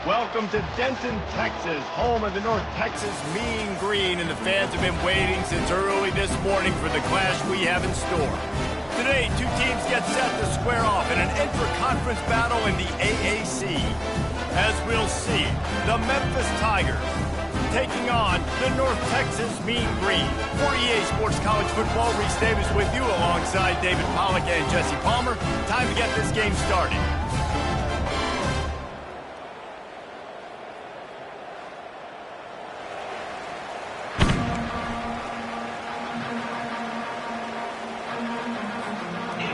Welcome to Denton, Texas, home of the North Texas Mean Green, and the fans have been waiting since early this morning for the clash we have in store. Today, two teams get set to square off in an intra-conference battle in the AAC. As we'll see, the Memphis Tigers taking on the North Texas Mean Green. For EA Sports College Football, Reese Davis with you alongside David Pollack and Jesse Palmer. Time to get this game started.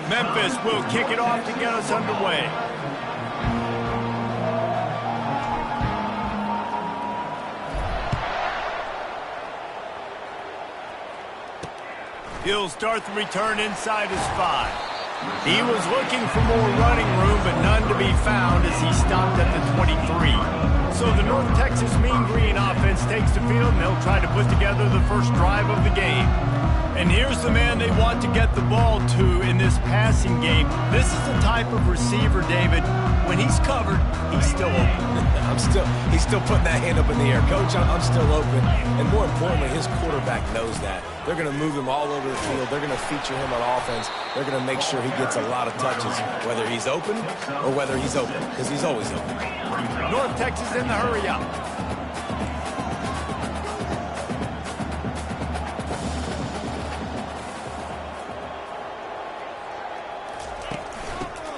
Memphis will kick it off to get us underway. He'll start the return inside his 5. He was looking for more running room, but none to be found as he stopped at the 23. So the North Texas Mean Green offense takes the field, and they'll try to put together the first drive of the game. And here's the man they want to get the ball to in this passing game. This is the type of receiver, David, when he's covered, he's still open. He's still putting that hand up in the air. Coach, I'm still open. And more importantly, his quarterback knows that. They're going to move him all over the field. They're going to feature him on offense. They're going to make sure he gets a lot of touches, whether he's open or whether he's open, because he's always open. North Texas in the hurry up.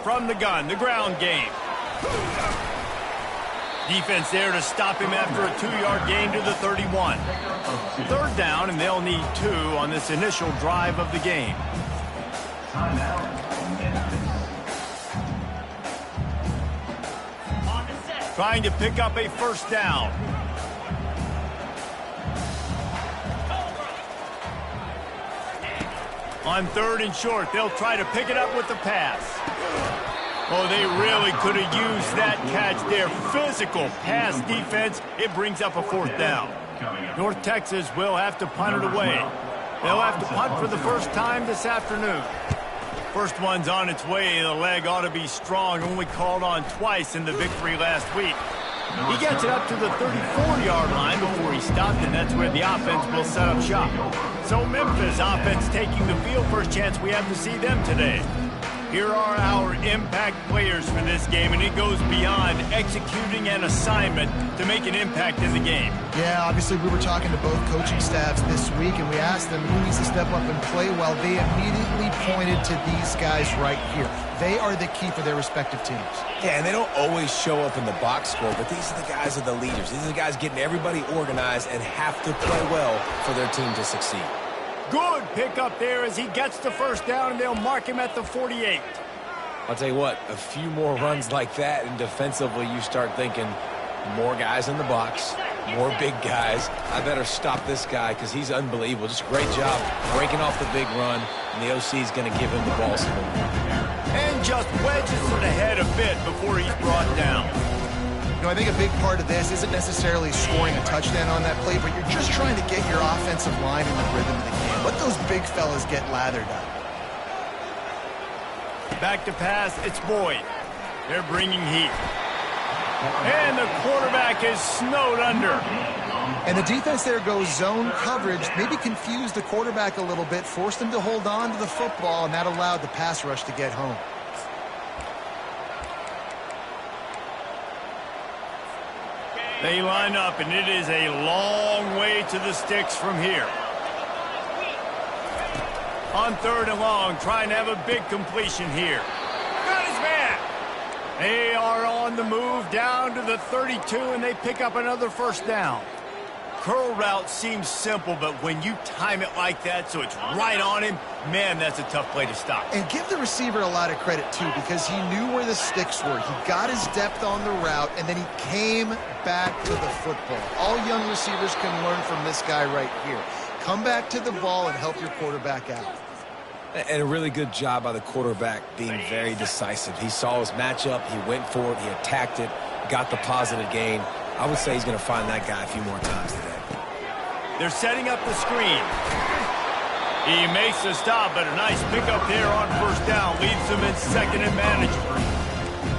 From the gun, the ground game. Defense there to stop him after a 2-yard gain to the 31. Third down, and they'll need 2 on this initial drive of the game. Trying to pick up a first down. On 3rd and short, they'll try to pick it up with the pass. Oh, they really could have used that catch there. Physical pass defense. It brings up a 4th down. North Texas will have to punt it away. They'll have to punt for the first time this afternoon. First one's on its way. The leg ought to be strong. Only called on twice in the victory last week. He gets it up to the 34-yard line before he stopped, and that's where the offense will set up shop. So Memphis offense taking the field. First chance we have to see them today. Here are our impact players for this game, and it goes beyond executing an assignment to make an impact in the game. Yeah, obviously we were talking to both coaching staffs this week, and we asked them who needs to step up and play well. They immediately pointed to these guys right here. They are the key for their respective teams. Yeah, and they don't always show up in the box score, but these are the guys that are the leaders. These are the guys getting everybody organized and have to play well for their team to succeed. Good pickup there as he gets the first down, and they'll mark him at the 48. I'll tell you what, a few more runs like that, and defensively you start thinking more guys in the box, more big guys. I better stop this guy because he's unbelievable. Just a great job breaking off the big run, and the OC is going to give him the ball some more. And just wedges it ahead a bit before he's brought down. You know, I think a big part of this isn't necessarily scoring a touchdown on that play, but you're just trying to get your offensive line in the rhythm of the game. Let those big fellas get lathered up. Back to pass, it's Boyd. They're bringing heat. And the quarterback is snowed under. And the defense there goes zone coverage, maybe confused the quarterback a little bit, forced him to hold on to the football, and that allowed the pass rush to get home. They line up, and it is a long way to the sticks from here. On 3rd and long, trying to have a big completion here. Got his man. They are on the move down to the 32, and they pick up another first down. Curl route seems simple, but when you time it like that so it's right on him, man, that's a tough play to stop. And give the receiver a lot of credit, too, because he knew where the sticks were. He got his depth on the route, and then he came back to the football. All young receivers can learn from this guy right here. Come back to the ball and help your quarterback out. And a really good job by the quarterback being very decisive. He saw his matchup, he went for it, he attacked it, got the positive gain. I would say he's going to find that guy a few more times today. They're setting up the screen. He makes the stop, but a nice pickup there on first down. Leaves him in second and manageable.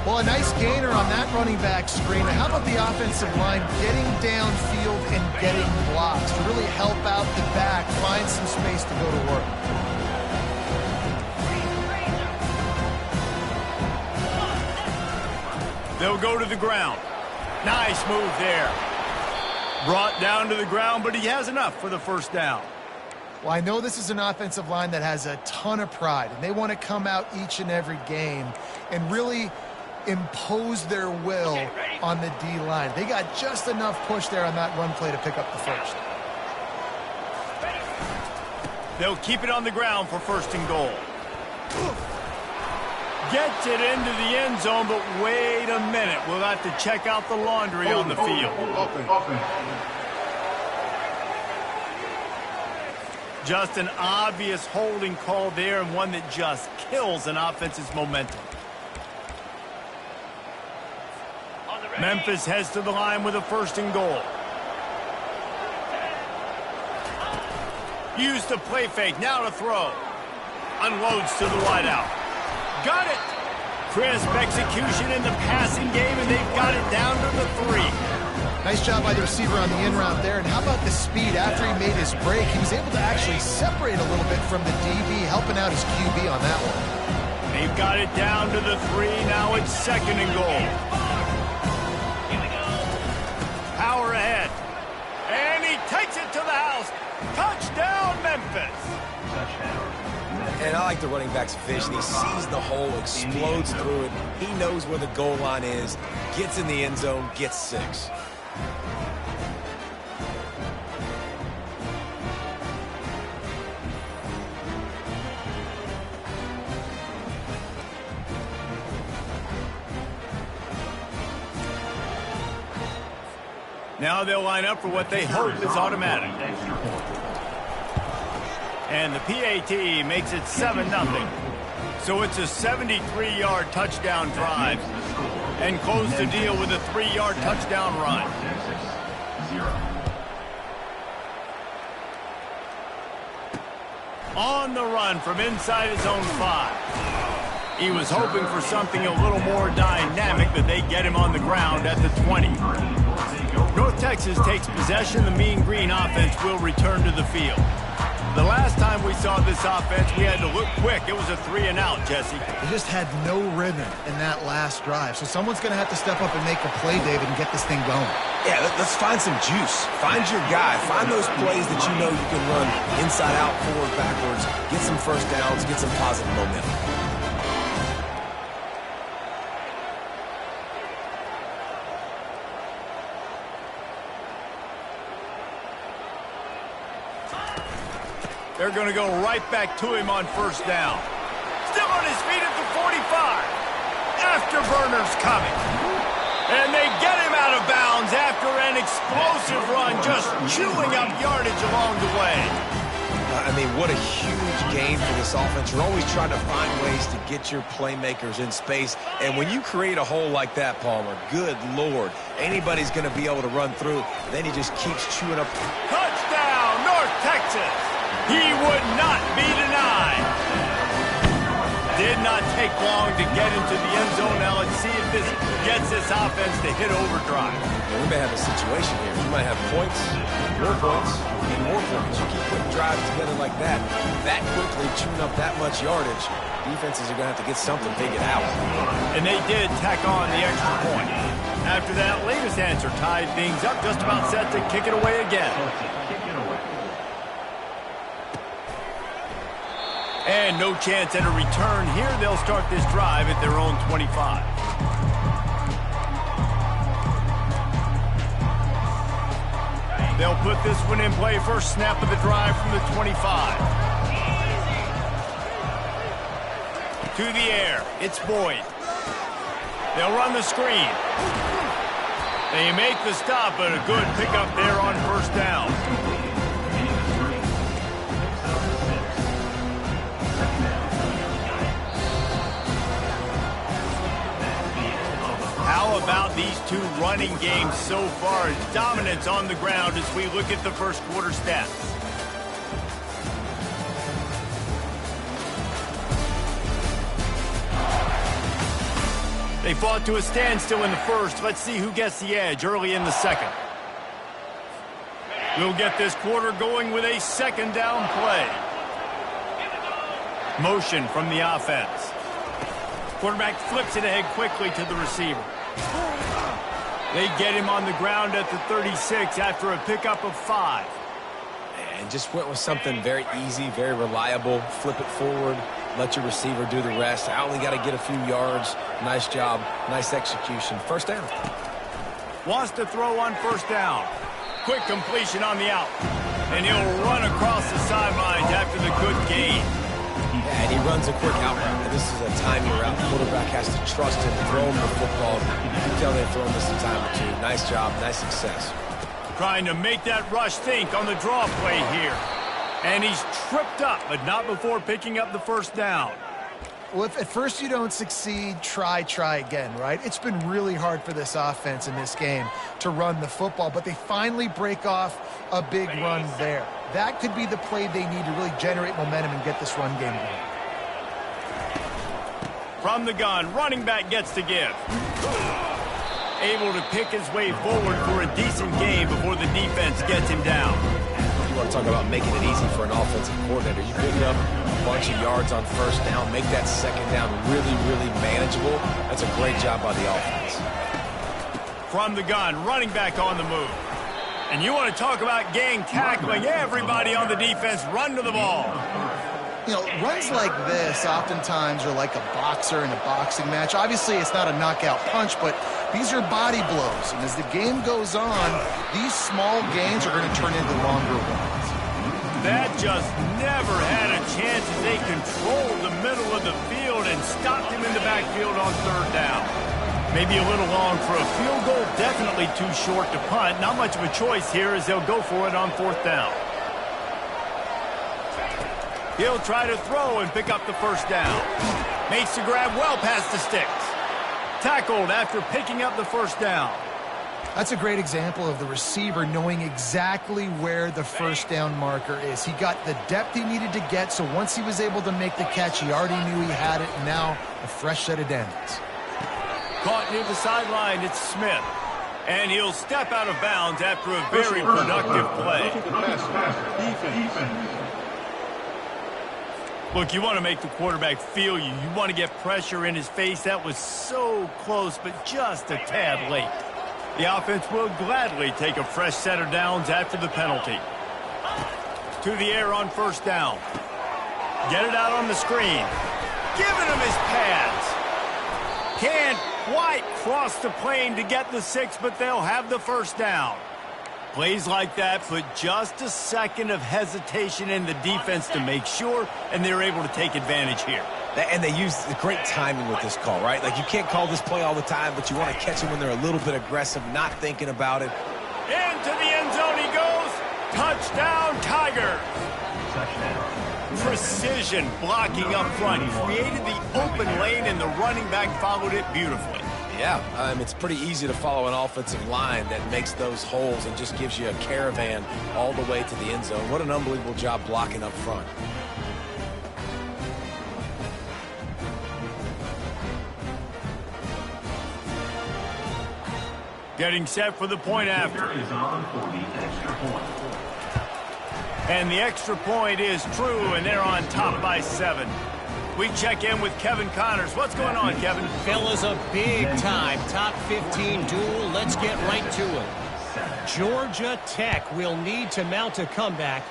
Well, a nice gainer on that running back screen. How about the offensive line getting downfield and getting blocks to really help out the back, find some space to go to work? They'll go to the ground. Nice move there. Brought down to the ground, but he has enough for the first down. Well, I know this is an offensive line that has a ton of pride, and they want to come out each and every game and really impose their will on the D-line. They got just enough push there on that run play to pick up the first. They'll keep it on the ground for first and goal. Gets it into the end zone, but wait a minute. We'll have to check out the laundry on the field. Just an obvious holding call there, and one that just kills an offense's momentum. Memphis heads to the line with a first and goal. Used the play fake, now to throw. Unloads to the wideout. Got it! Crisp execution in the passing game, and they've got it down to the 3. Nice job by the receiver on the in route there. And how about the speed after he made his break? He was able to actually separate a little bit from the DB, helping out his QB on that one. They've got it down to the 3. Now it's second and goal. Power ahead. And he takes it to the house. Touchdown, Memphis. And I like the running back's vision. He sees the hole, explodes through it. He knows where the goal line is, gets in the end zone, gets 6. Now they'll line up for what they hope is automatic. And the PAT makes it 7-0. So it's a 73-yard touchdown drive. And close the deal with a 3-yard touchdown run. On the run from inside his own 5. He was hoping for something a little more dynamic, but they get him on the ground at the 20. North Texas takes possession. The Mean Green offense will return to the field. The last time we saw this offense, we had to look quick. It was a 3-and-out, Jesse. They just had no rhythm in that last drive. So someone's going to have to step up and make a play, David, and get this thing going. Yeah, let's find some juice. Find your guy. Find those plays that you know you can run inside out, forward, backwards. Get some first downs. Get some positive momentum. They're going to go right back to him on first down. Still on his feet at the 45. Afterburner's coming. And they get him out of bounds after an explosive run, just chewing up yardage along the way. I mean, what a huge game for this offense. You're always trying to find ways to get your playmakers in space. And when you create a hole like that, Palmer, good Lord, anybody's going to be able to run through. Then he just keeps chewing up. Touchdown, North Texas. He would not be denied. Did not take long to get into the end zone. Now let's see if this gets this offense to hit overdrive. Yeah, we may have a situation here. You might have points, and more points. You keep putting drives together like that quickly, chewing up that much yardage. Defenses are going to have to get something figured out. And they did tack on the extra point. After that latest answer tied things up, just about set to kick it away again. And no chance at a return here. They'll start this drive at their own 25. They'll put this one in play. First snap of the drive from the 25. To the air. It's Boyd. They'll run the screen. They make the stop, but a good pickup there on first down. How about these two running games so far? Dominance on the ground as we look at the first quarter stats. They fought to a standstill in the first. Let's see who gets the edge early in the second. We'll get this quarter going with a second down play. Motion from the offense. Quarterback flips it ahead quickly to the receiver. They get him on the ground at the 36 after a pickup of 5. And just went with something very easy, very reliable. Flip it forward, let your receiver do the rest. I only got to get a few yards. Nice job, nice execution. First down. Wants to throw on first down. Quick completion on the out. And he'll run across the sidelines after the good gain. Yeah, and he runs a quick out route. And this is a timing route. The quarterback has to trust him, throw him the football. You can tell they've thrown this a time or two. Nice job, nice success. Trying to make that rush think on the draw play here. And he's tripped up, but not before picking up the first down. Well, if at first you don't succeed, try again, right? It's been really hard for this offense in this game to run the football, but they finally break off a big run there. That could be the play they need to really generate momentum and get this run game going. From the gun, running back gets to give. Able to pick his way forward for a decent gain before the defense gets him down. You want to talk about making it easy for an offensive coordinator. You pick up a bunch of yards on first down, make that second down really, really manageable. That's a great job by the offense. From the gun, running back on the move. And you want to talk about gang tackling. Everybody on the defense run to the ball. You know, runs like this oftentimes are like a boxer in a boxing match. Obviously, it's not a knockout punch, but these are body blows. And as the game goes on, these small gains are going to turn into longer ones. That just never had a chance as they controlled the middle of the field and stopped him in the backfield on third down. Maybe a little long for a field goal, definitely too short to punt. Not much of a choice here as they'll go for it on fourth down. He'll try to throw and pick up the first down. Makes the grab well past the sticks. Tackled after picking up the first down. That's a great example of the receiver knowing exactly where the first down marker is. He got the depth he needed to get, so once he was able to make the catch, he already knew he had it, and now a fresh set of downs. Caught near the sideline, it's Smith. And he'll step out of bounds after a very productive play. Look, you want to make the quarterback feel you. You want to get pressure in his face. That was so close, but just a tad late. The offense will gladly take a fresh set of downs after the penalty. To the air on first down. Get it out on the screen. Giving him his pads. Can't quite cross the plane to get the 6, but they'll have the first down. Plays like that put just a second of hesitation in the defense to make sure, and they're able to take advantage here. And they use the great timing with this call, right? Like, you can't call this play all the time, but you want to catch them when they're a little bit aggressive, not thinking about it. Into the end zone he goes. Touchdown, Tigers. Precision blocking up front. Created the open lane, and the running back followed it beautifully. Yeah, it's pretty easy to follow an offensive line that makes those holes and just gives you a caravan all the way to the end zone. What an unbelievable job blocking up front. Getting set for the point after. And the extra point is true, and they're on top by 7. We check in with Kevin Connors. What's going on, Kevin? Fellas, a big-time top 15 duel. Let's get right to it. Georgia Tech will need to mount a comeback.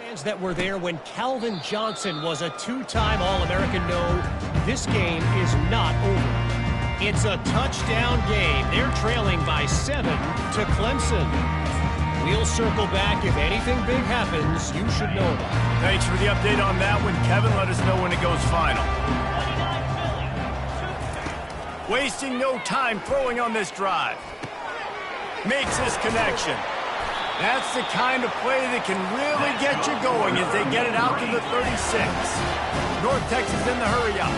Fans that were there when Calvin Johnson was a two-time All-American know this game is not over. It's a touchdown game. They're trailing by 7 to Clemson. We'll circle back. If anything big happens, you should know about it. Thanks for the update on that one, Kevin. Let us know when it goes final. Wasting no time throwing on this drive. Makes his connection. That's the kind of play that can really get you going as they get it out to the 36. North Texas in the hurry up.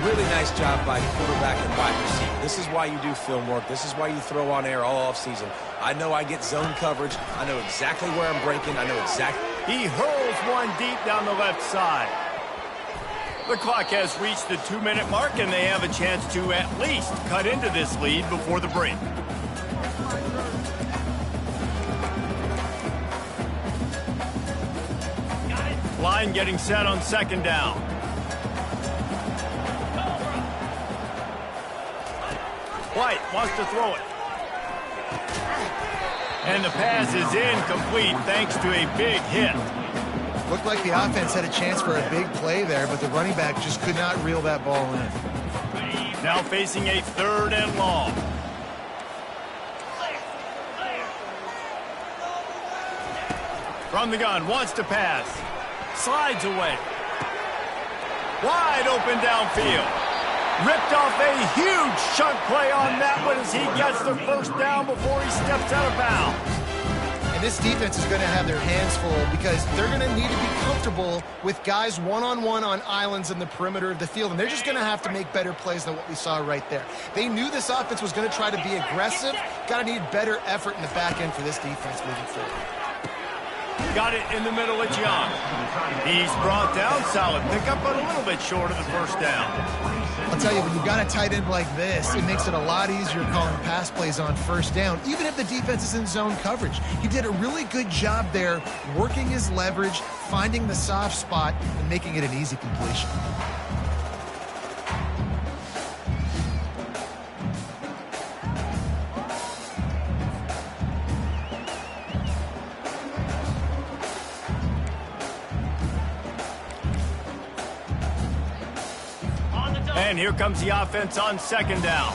Really nice job by quarterback and wide receiver. This is why you do film work. This is why you throw on air all offseason. I know I get zone coverage. I know exactly where I'm breaking. I know exactly. He hurls one deep down the left side. The clock has reached the 2-minute mark, and they have a chance to at least cut into this lead before the break. Line getting set on second down. White wants to throw it. And the pass is incomplete thanks to a big hit. Looked like the offense had a chance for a big play there, but the running back just could not reel that ball in. Now facing a 3rd and long. From the gun, wants to pass. Slides away. Wide open downfield. Ripped off a huge chunk play on that one as he gets the first down before he steps out of bounds. And this defense is going to have their hands full because they're going to need to be comfortable with guys one-on-one on islands in the perimeter of the field, and they're just going to have to make better plays than what we saw right there. They knew this offense was going to try to be aggressive. Got to need better effort in the back end for this defense moving forward. Got it in the middle of Young. He's brought down. Solid pickup, but a little bit short of the first down. I'll tell you, when you've got a tight end like this, it makes it a lot easier calling pass plays on first down, even if the defense is in zone coverage. He did a really good job there, working his leverage, finding the soft spot, and making it an easy completion. And here comes the offense on second down.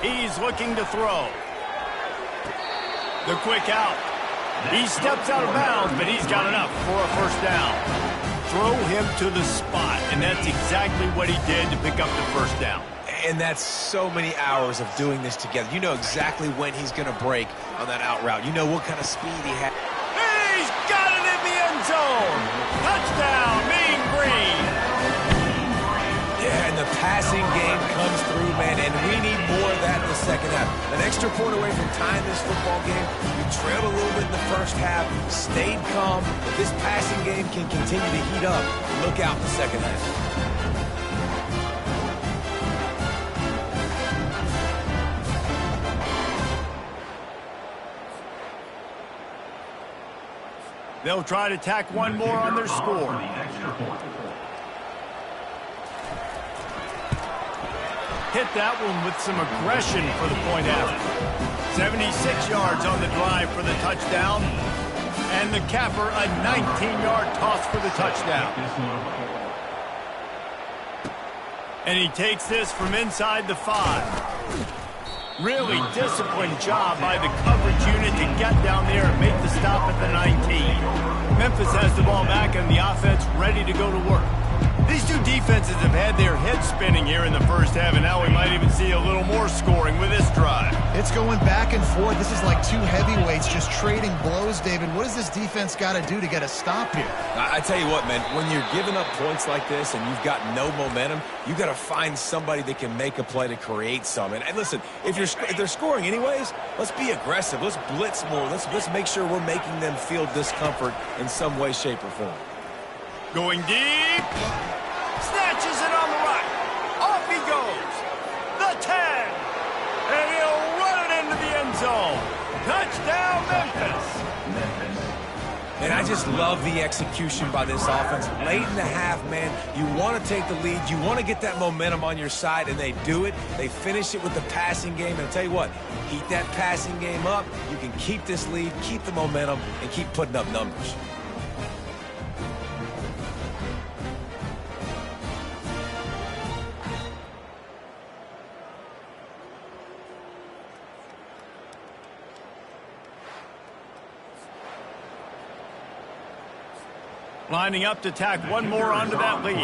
He's looking to throw. The quick out. He steps out of bounds, but he's got enough for a first down. Throw him to the spot, and that's exactly what he did to pick up the first down. And that's so many hours of doing this together. You know exactly when he's going to break on that out route. You know what kind of speed he has. He's got it in the end zone. Touchdown, Mean Green. Yeah, and the passing game comes through, man, and we need more of that in the second half. An extra point away from tying this football game. We trailed a little bit in the first half, stayed calm, but this passing game can continue to heat up. Look out in the second half. They'll try to tack one more on their score. Hit that one with some aggression for the point after. 76 yards on the drive for the touchdown. And the capper, a 19-yard toss for the touchdown. And he takes this from inside the 5. Really disciplined job by the coverage unit to get down there and make the stop at the 19. Memphis has the ball back and the offense ready to go to work. These two defenses have had their heads spinning here in the first half, and now we might even see a little more scoring with this drive. It's going back and forth. This is like two heavyweights just trading blows, David. What does this defense got to do to get a stop here? I tell you what, man, when you're giving up points like this and you've got no momentum, you got to find somebody that can make a play to create some. And listen, if they're scoring anyways, let's be aggressive. Let's blitz more. Let's make sure we're making them feel discomfort in some way, shape, or form. Going deep. Snatches it on the right. Off he goes. The 10. And he'll run it into the end zone. Touchdown, Memphis. And I just love the execution by this offense. Late in the half, man, you want to take the lead. You want to get that momentum on your side, and they do it. They finish it with the passing game. And I'll tell you what, heat that passing game up. You can keep this lead, keep the momentum, and keep putting up numbers. Lining up to tack one more onto that lead.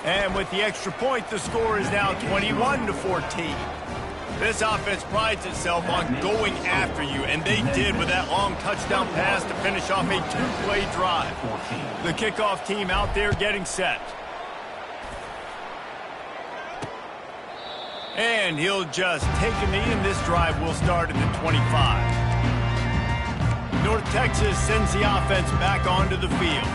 And with the extra point, the score is now 21-14. This offense prides itself on going after you, and they did with that long touchdown pass to finish off a two-play drive. The kickoff team out there getting set. And he'll just take a knee, and this drive will start at the 25. North Texas sends the offense back onto the field.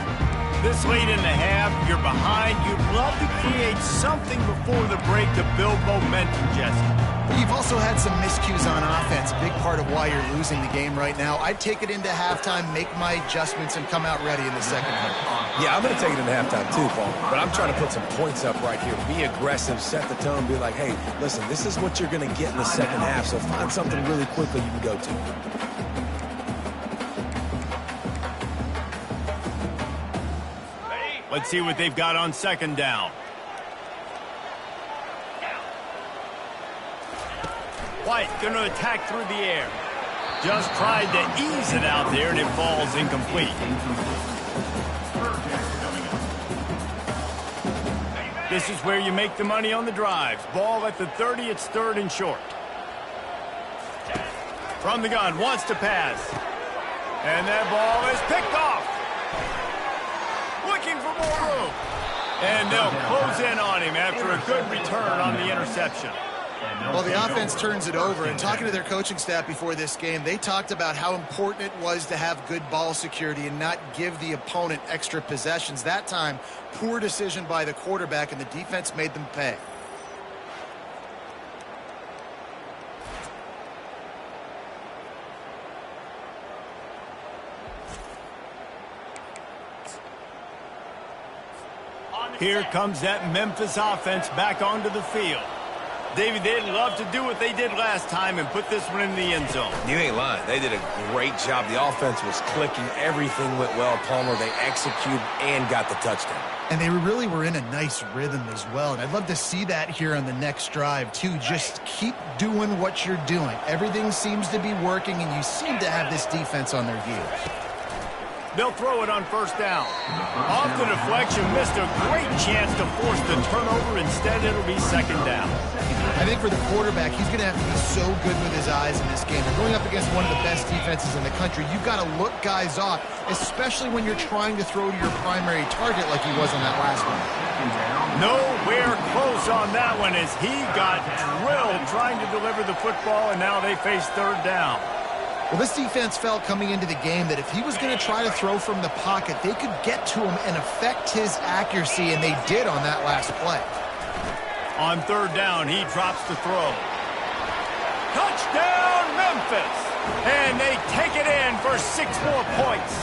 This late in the half, you're behind. You'd love to create something before the break to build momentum, Jesse. You've also had some miscues on offense, a big part of why you're losing the game right now. I'd take it into halftime, make my adjustments, and come out ready in the second half. Yeah, I'm going to take it into halftime too, Paul. But I'm trying to put some points up right here. Be aggressive, set the tone, be like, hey, listen, this is what you're going to get in the second half, so find something really quickly you can go to. Let's see what they've got on second down. White going to attack through the air. Just tried to ease it out there, and it falls incomplete. This is where you make the money on the drives. Ball at the 30, it's third and short. From the gun, wants to pass. And that ball is picked off. Looking for more room. And they'll close in on him after a good return on the interception. Well, the offense turns it over, and talking to their coaching staff before this game, they talked about how important it was to have good ball security and not give the opponent extra possessions. That time, poor decision by the quarterback, and the defense made them pay. Here comes that Memphis offense back onto the field. David, they'd love to do what they did last time and put this one in the end zone. You ain't lying. They did a great job. The offense was clicking. Everything went well, Palmer. They executed and got the touchdown. And they really were in a nice rhythm as well. And I'd love to see that here on the next drive, too. Just keep doing what you're doing. Everything seems to be working, and you seem to have this defense on their heels. They'll throw it on first down. Off the deflection, missed a great chance to force the turnover. Instead, it'll be second down. I think for the quarterback, he's going to have to be so good with his eyes in this game. You're going up against one of the best defenses in the country. You've got to look guys off, especially when you're trying to throw to your primary target like he was on that last one. Nowhere close on that one as he got drilled trying to deliver the football, and now they face third down. Well, this defense felt coming into the game that if he was going to try to throw from the pocket, they could get to him and affect his accuracy, and they did on that last play. On third down, he drops the throw. Touchdown, Memphis! And they take it in for 6 more points.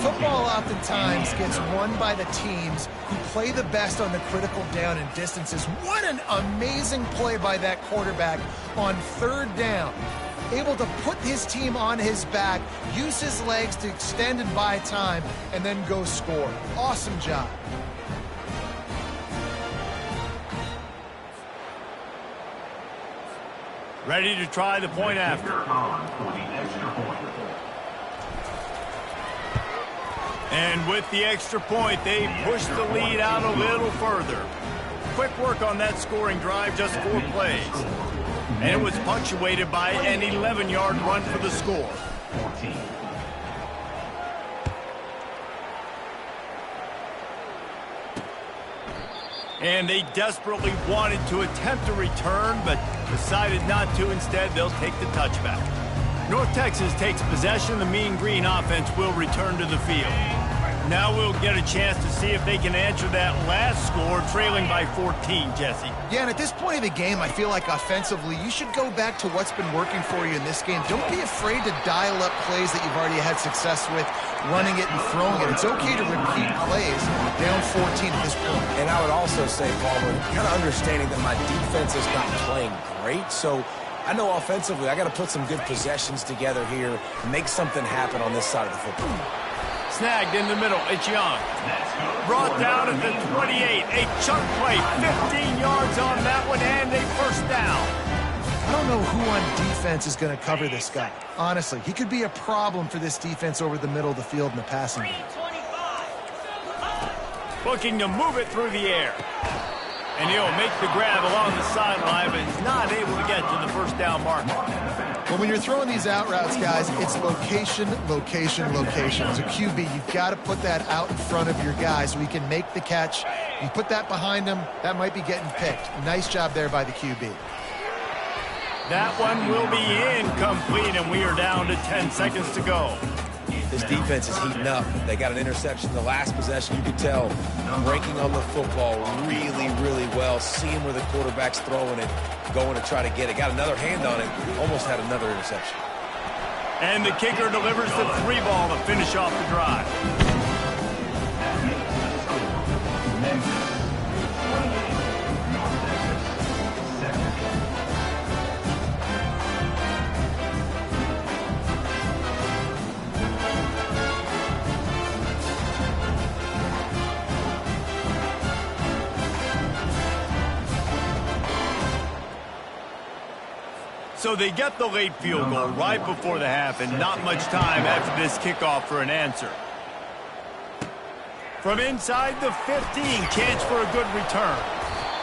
Football oftentimes gets won by the teams who play the best on the critical down and distances. What an amazing play by that quarterback on third down. Able to put his team on his back, use his legs to extend and buy time, and then go score. Awesome job. Ready to try the point after. And with the extra point, they push the lead out a little further. Quick work on that scoring drive, just 4 plays. And it was punctuated by an 11-yard run for the score. And they desperately wanted to attempt a return, but decided not to. Instead, they'll take the touchback. North Texas takes possession. The Mean Green offense will return to the field. Now we'll get a chance to see if they can answer that last score, trailing by 14, Jesse. Yeah, and at this point of the game, I feel like offensively, you should go back to what's been working for you in this game. Don't be afraid to dial up plays that you've already had success with, running it and throwing it. It's okay to repeat plays down 14 at this point. And I would also say, Palmer, kind of understanding that my defense is not playing great, so I know offensively I got to put some good possessions together here, make something happen on this side of the football. Snagged in the middle, it's Young. Brought down at the 28, a chunk play, 15 yards on that one, and a first down. I don't know who on defense is going to cover this guy. Honestly, he could be a problem for this defense over the middle of the field in the passing game. Looking to move it through the air. And he'll make the grab along the sideline, but he's not able to get to the first down marker. Well, when you're throwing these out routes, guys, it's location, location, location. As a QB, you've got to put that out in front of your guy so he can make the catch. You put that behind him, that might be getting picked. Nice job there by the QB. That one will be incomplete, and we are down to 10 seconds to go. This defense is heating up. They got an interception the last possession. You could tell breaking on the football really, really well, seeing where the quarterback's throwing it, going to try to get it. Got another hand on it, almost had another interception. And the kicker delivers the 3 ball to finish off the drive. So they get the late field goal right before the half, and not much time after this kickoff for an answer. From inside the 15, chance for a good return.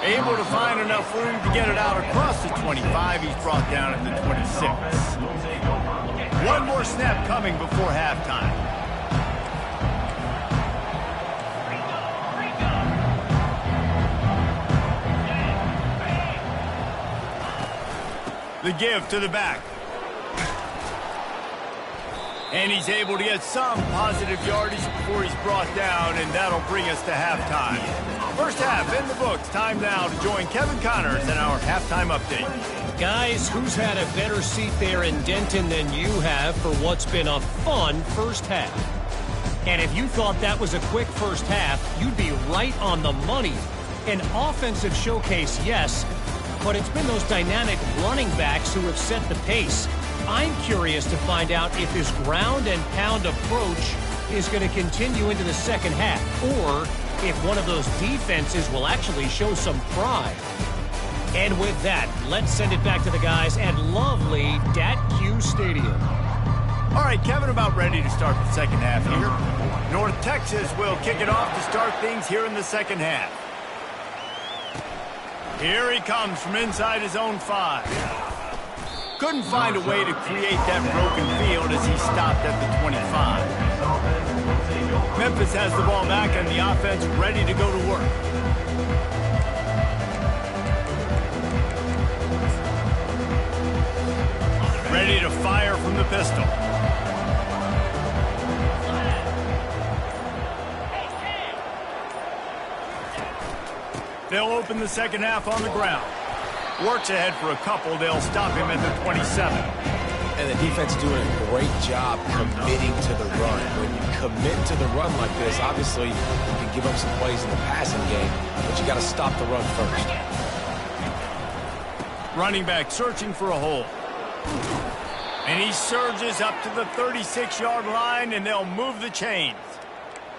Able to find enough room to get it out across the 25. He's brought down at the 26. One more snap coming before halftime. The give to the back. And he's able to get some positive yardage before he's brought down, and that'll bring us to halftime. First half in the books. Time now to join Kevin Connors in our halftime update. Guys, who's had a better seat there in Denton than you have for what's been a fun first half? And if you thought that was a quick first half, you'd be right on the money. An offensive showcase, yes, but it's been those dynamic running backs who have set the pace. I'm curious to find out if this ground and pound approach is going to continue into the second half, or if one of those defenses will actually show some pride. And with that, let's send it back to the guys at lovely DATQ Stadium. All right, Kevin, about ready to start the second half here. North Texas will kick it off to start things here in the second half. Here he comes from inside his own 5. Couldn't find a way to create that broken field as he stopped at the 25. Memphis has the ball back and the offense ready to go to work. Ready to fire from the pistol. They'll open the second half on the ground. Works ahead for a couple. They'll stop him at the 27. And the defense doing a great job committing to the run. When you commit to the run like this, obviously you can give up some plays in the passing game, but you got to stop the run first. Running back searching for a hole. And he surges up to the 36-yard line, and they'll move the chains.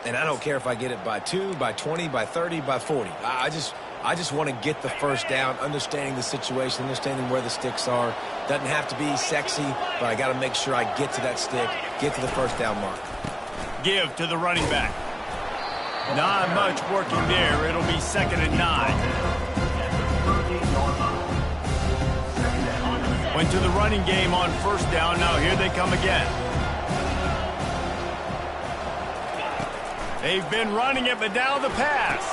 And I don't care if I get it by 2, by 20, by 30, by 40. I just want to get the first down, understanding the situation, understanding where the sticks are. Doesn't have to be sexy, but I got to make sure I get to that stick, get to the first down mark. Give to the running back. Not much working there. It'll be 2nd and 9. Went to the running game on first down. Now here they come again. They've been running it, but now the pass.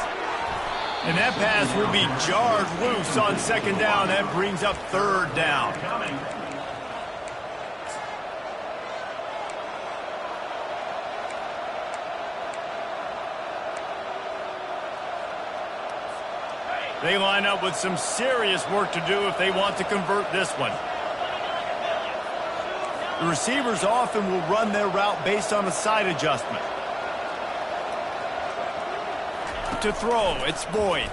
And that pass will be jarred loose on 2nd down. That brings up 3rd down. They line up with some serious work to do if they want to convert this one. The receivers often will run their route based on a side adjustment. To throw, it's Boyd.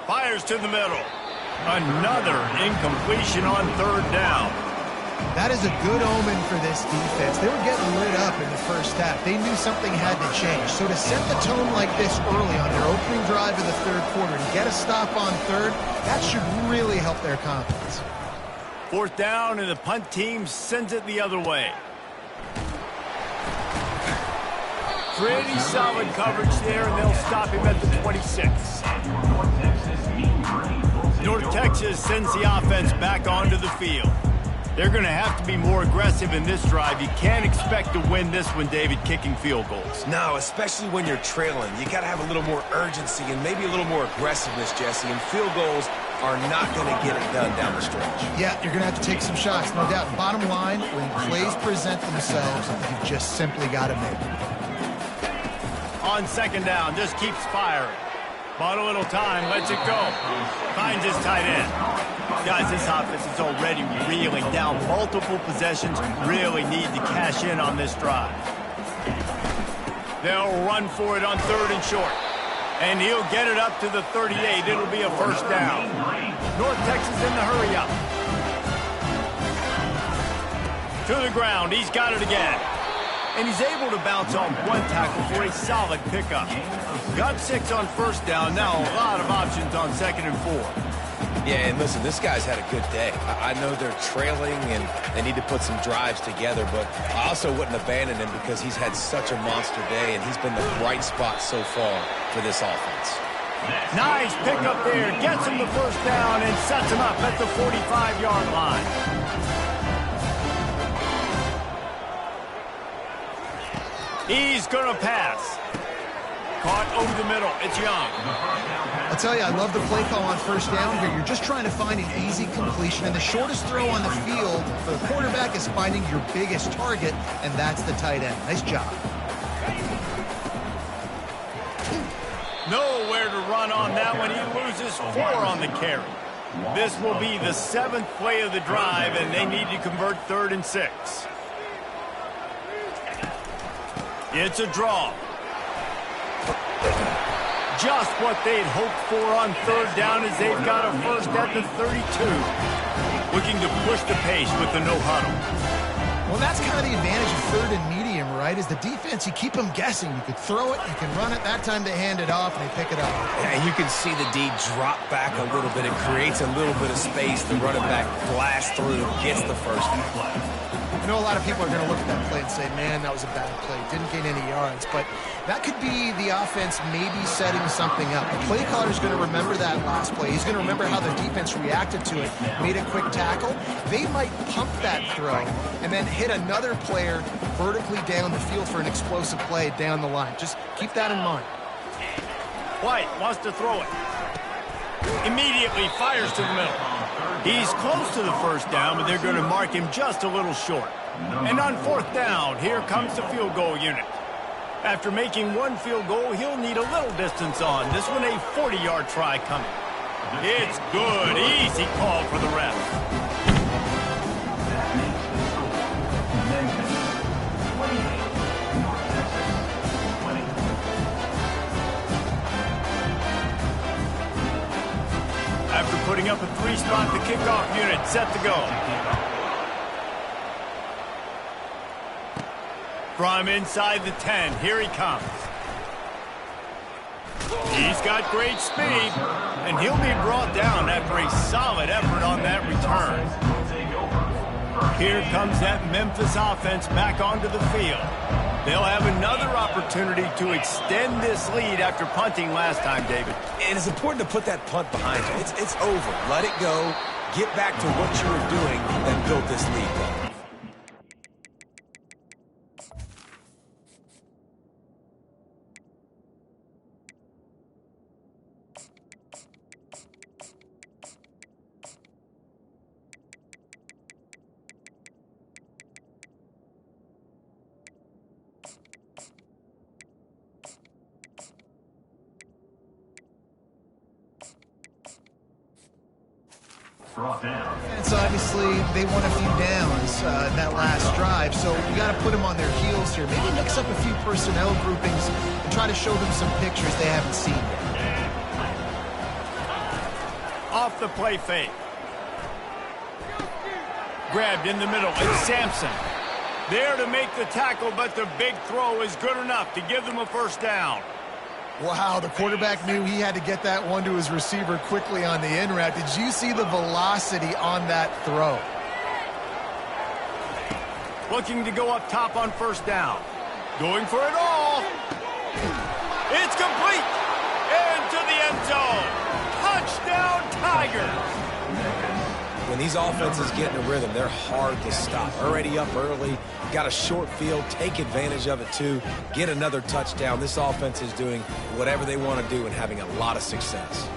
Fires to the middle. Another incompletion on third down. That is a good omen for this defense. They were getting lit up in the first half. They knew something had to change. So to set the tone like this early on their opening drive of the third quarter and get a stop on third, that should really help their confidence. Fourth down, and the punt team sends it the other way. Pretty solid coverage there, and they'll stop him at the 26. North Texas sends the offense back onto the field. They're going to have to be more aggressive in this drive. You can't expect to win this one, David, kicking field goals. No, especially when you're trailing. You got to have a little more urgency and maybe a little more aggressiveness, Jesse. And field goals are not going to get it done down the stretch. Yeah, you're going to have to take some shots, no doubt. Bottom line, when plays present themselves, you just simply got to make them. On second down, just keeps firing. Bought a little time, lets it go. Finds his tight end. Guys, this offense is already reeling down. Multiple possessions, really need to cash in on this drive. They'll run for it on third and short. And he'll get it up to the 38. It'll be a first down. North Texas in the hurry up. To the ground, he's got it again. And he's able to bounce on one tackle for a solid pickup. Got 6 on first down. Now a lot of options on second and 4. Yeah, and listen, this guy's had a good day. I know they're trailing and they need to put some drives together, but I also wouldn't abandon him because he's had such a monster day and he's been the bright spot so far for this offense. Nice pickup there. Gets him the first down and sets him up at the 45-yard line. He's going to pass. Caught over the middle. It's Young. I'll tell you, I love the play call on first down here. You're just trying to find an easy completion, and the shortest throw on the field for the quarterback is finding your biggest target, and that's the tight end. Nice job. Nowhere to run on that one. He loses 4 on the carry. This will be the 7th play of the drive, and they need to convert 3rd and 6. It's a draw. Just what they'd hoped for on third down as they've got a first at the 32. Looking to push the pace with the no huddle. Well, that's kind of the advantage of third and medium, right? Is the defense, you keep them guessing. You could throw it, you can run it. That time they hand it off and they pick it up. Yeah, and you can see the D drop back a little bit. It creates a little bit of space. The running back blasts through, gets the first down. I know a lot of people are going to look at that play and say, man, that was a bad play. Didn't gain any yards. But that could be the offense maybe setting something up. The play caller is going to remember that last play. He's going to remember how the defense reacted to it, made a quick tackle. They might pump that throw and then hit another player vertically down the field for an explosive play down the line. Just keep that in mind. White wants to throw it. Immediately fires to the middle. He's close to the first down, but they're going to mark him just a little short. And on fourth down, here comes the field goal unit. After making one field goal, he'll need a little distance on. This one a 40-yard try coming. It's good. Easy call for the ref. After putting up a 3-spot, the kickoff unit set to go. From inside the 10, here he comes. He's got great speed, and he'll be brought down after a solid effort on that return. Here comes that Memphis offense back onto the field. They'll have another opportunity to extend this lead after punting last time, David. And it's important to put that punt behind you. It's over. Let it go. Get back to what you were doing that built this lead. And so obviously they won a few downs in that last drive, so we got to put them on their heels here. Maybe mix up a few personnel groupings and try to show them some pictures they haven't seen yet. Off the play fake. Grabbed in the middle. It's Sampson. There to make the tackle, but the big throw is good enough to give them a first down. Wow, the quarterback knew he had to get that one to his receiver quickly on the in route. Did you see the velocity on that throw? Looking to go up top on first down. Going for it all. It's complete. Into the end zone. Touchdown, Tigers. When these offenses get in a rhythm, they're hard to stop. Already up early, got a short field, take advantage of it too, get another touchdown. This offense is doing whatever they want to do and having a lot of success.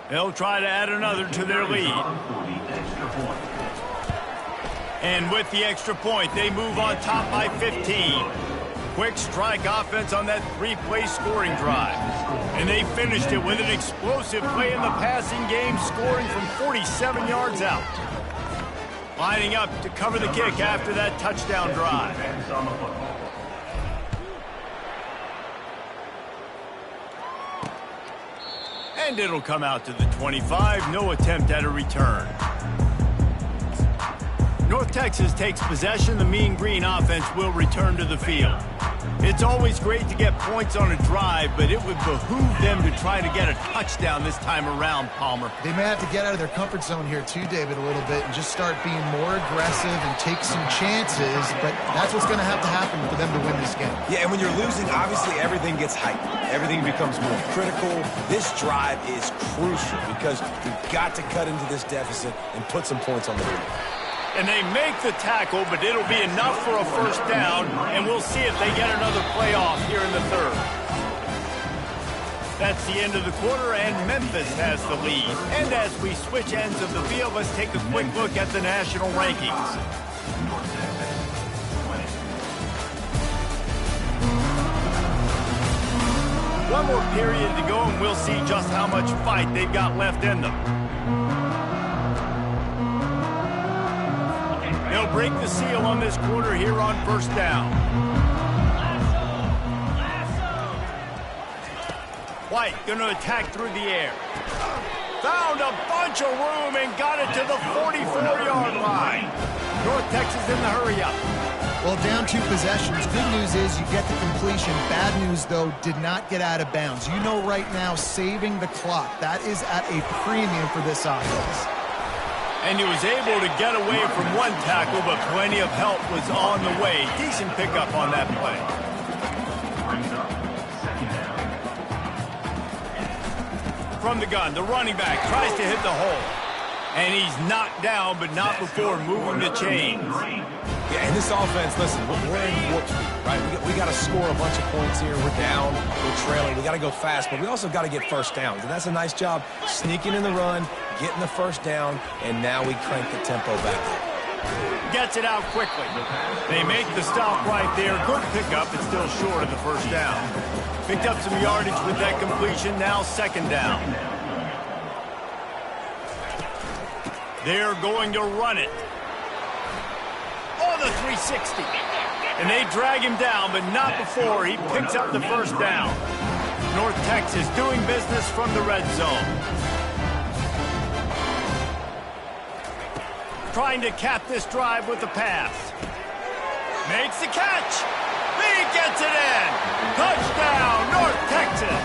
They'll try to add another to their lead. And with the extra point, they move on top by 15. Quick strike offense on that three-play scoring drive. And they finished it with an explosive play in the passing game, scoring from 47 yards out. Lining up to cover the kick after that touchdown drive. And it'll come out to the 25. No attempt at a return. North Texas takes possession. The Mean Green offense will return to the field. It's always great to get points on a drive, but it would behoove them to try to get a touchdown this time around, Palmer. They may have to get out of their comfort zone here too, David, a little bit and just start being more aggressive and take some chances, but that's what's going to happen for them to win this game. Yeah, and when you're losing, obviously everything gets heightened. Everything becomes more critical. This drive is crucial because you've got to cut into this deficit and put some points on the board. And they make the tackle, but it'll be enough for a first down, and we'll see if they get another playoff here in the third. That's the end of the quarter, and Memphis has the lead. And as we switch ends of the field, let's take a quick look at the national rankings. One more period to go, and we'll see just how much fight they've got left in them. They'll break the seal on this quarter here on first down. White going to attack through the air. Found a bunch of room and got it to the 44-yard line. North Texas in the hurry-up. Well, down 2 possessions. Good news is you get the completion. Bad news, though, did not get out of bounds. You know right now, saving the clock. That is at a premium for this offense. And he was able to get away from one tackle, but plenty of help was on the way. Decent pickup on that play. From the gun, the running back tries to hit the hole. And he's knocked down, but not before moving the chains. Yeah, in this offense, listen, we're in warp speed, right? We got to score a bunch of points here. We're down, we're trailing. We got to go fast, but we also got to get first downs. And that's a nice job sneaking in the run, getting the first down, and now we crank the tempo back up. Gets it out quickly. They make the stop right there. Good pickup, but still short of the first down. Picked up some yardage with that completion. Now second down. They're going to run it. Oh, the 360. And they drag him down, but not before he picks up the first down. North Texas doing business from the red zone. Trying to cap this drive with the pass. Makes the catch. He gets it in. Touchdown, North Texas.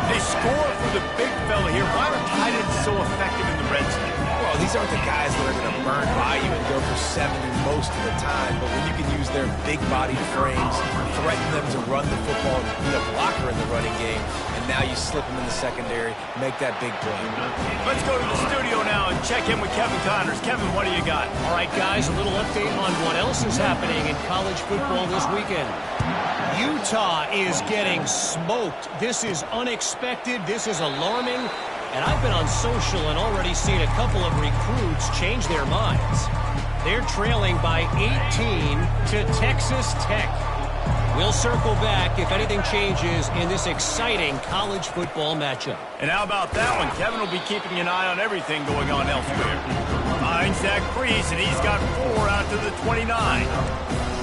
They score for the big fella here. Why are tight ends so effective in the red zone? Well, these aren't the guys that are going to burn by you and go for 70 most of the time, but when you can use their big-bodied frames, threaten them to run the football and be a blocker in the running game, and Now you slip him in the secondary, make that big play. Let's go to the studio now and check in with Kevin Connors. Kevin, what do you got? All right, guys, a little update on what else is happening in college football this weekend. Utah is getting smoked. This is unexpected. This is alarming. And I've been on social and already seen a couple of recruits change their minds. They're trailing by 18 to Texas Tech. We'll circle back if anything changes in this exciting college football matchup. And how about that one? Kevin will be keeping an eye on everything going on elsewhere. Finds Zach Priest, and he's got 4 out to the 29.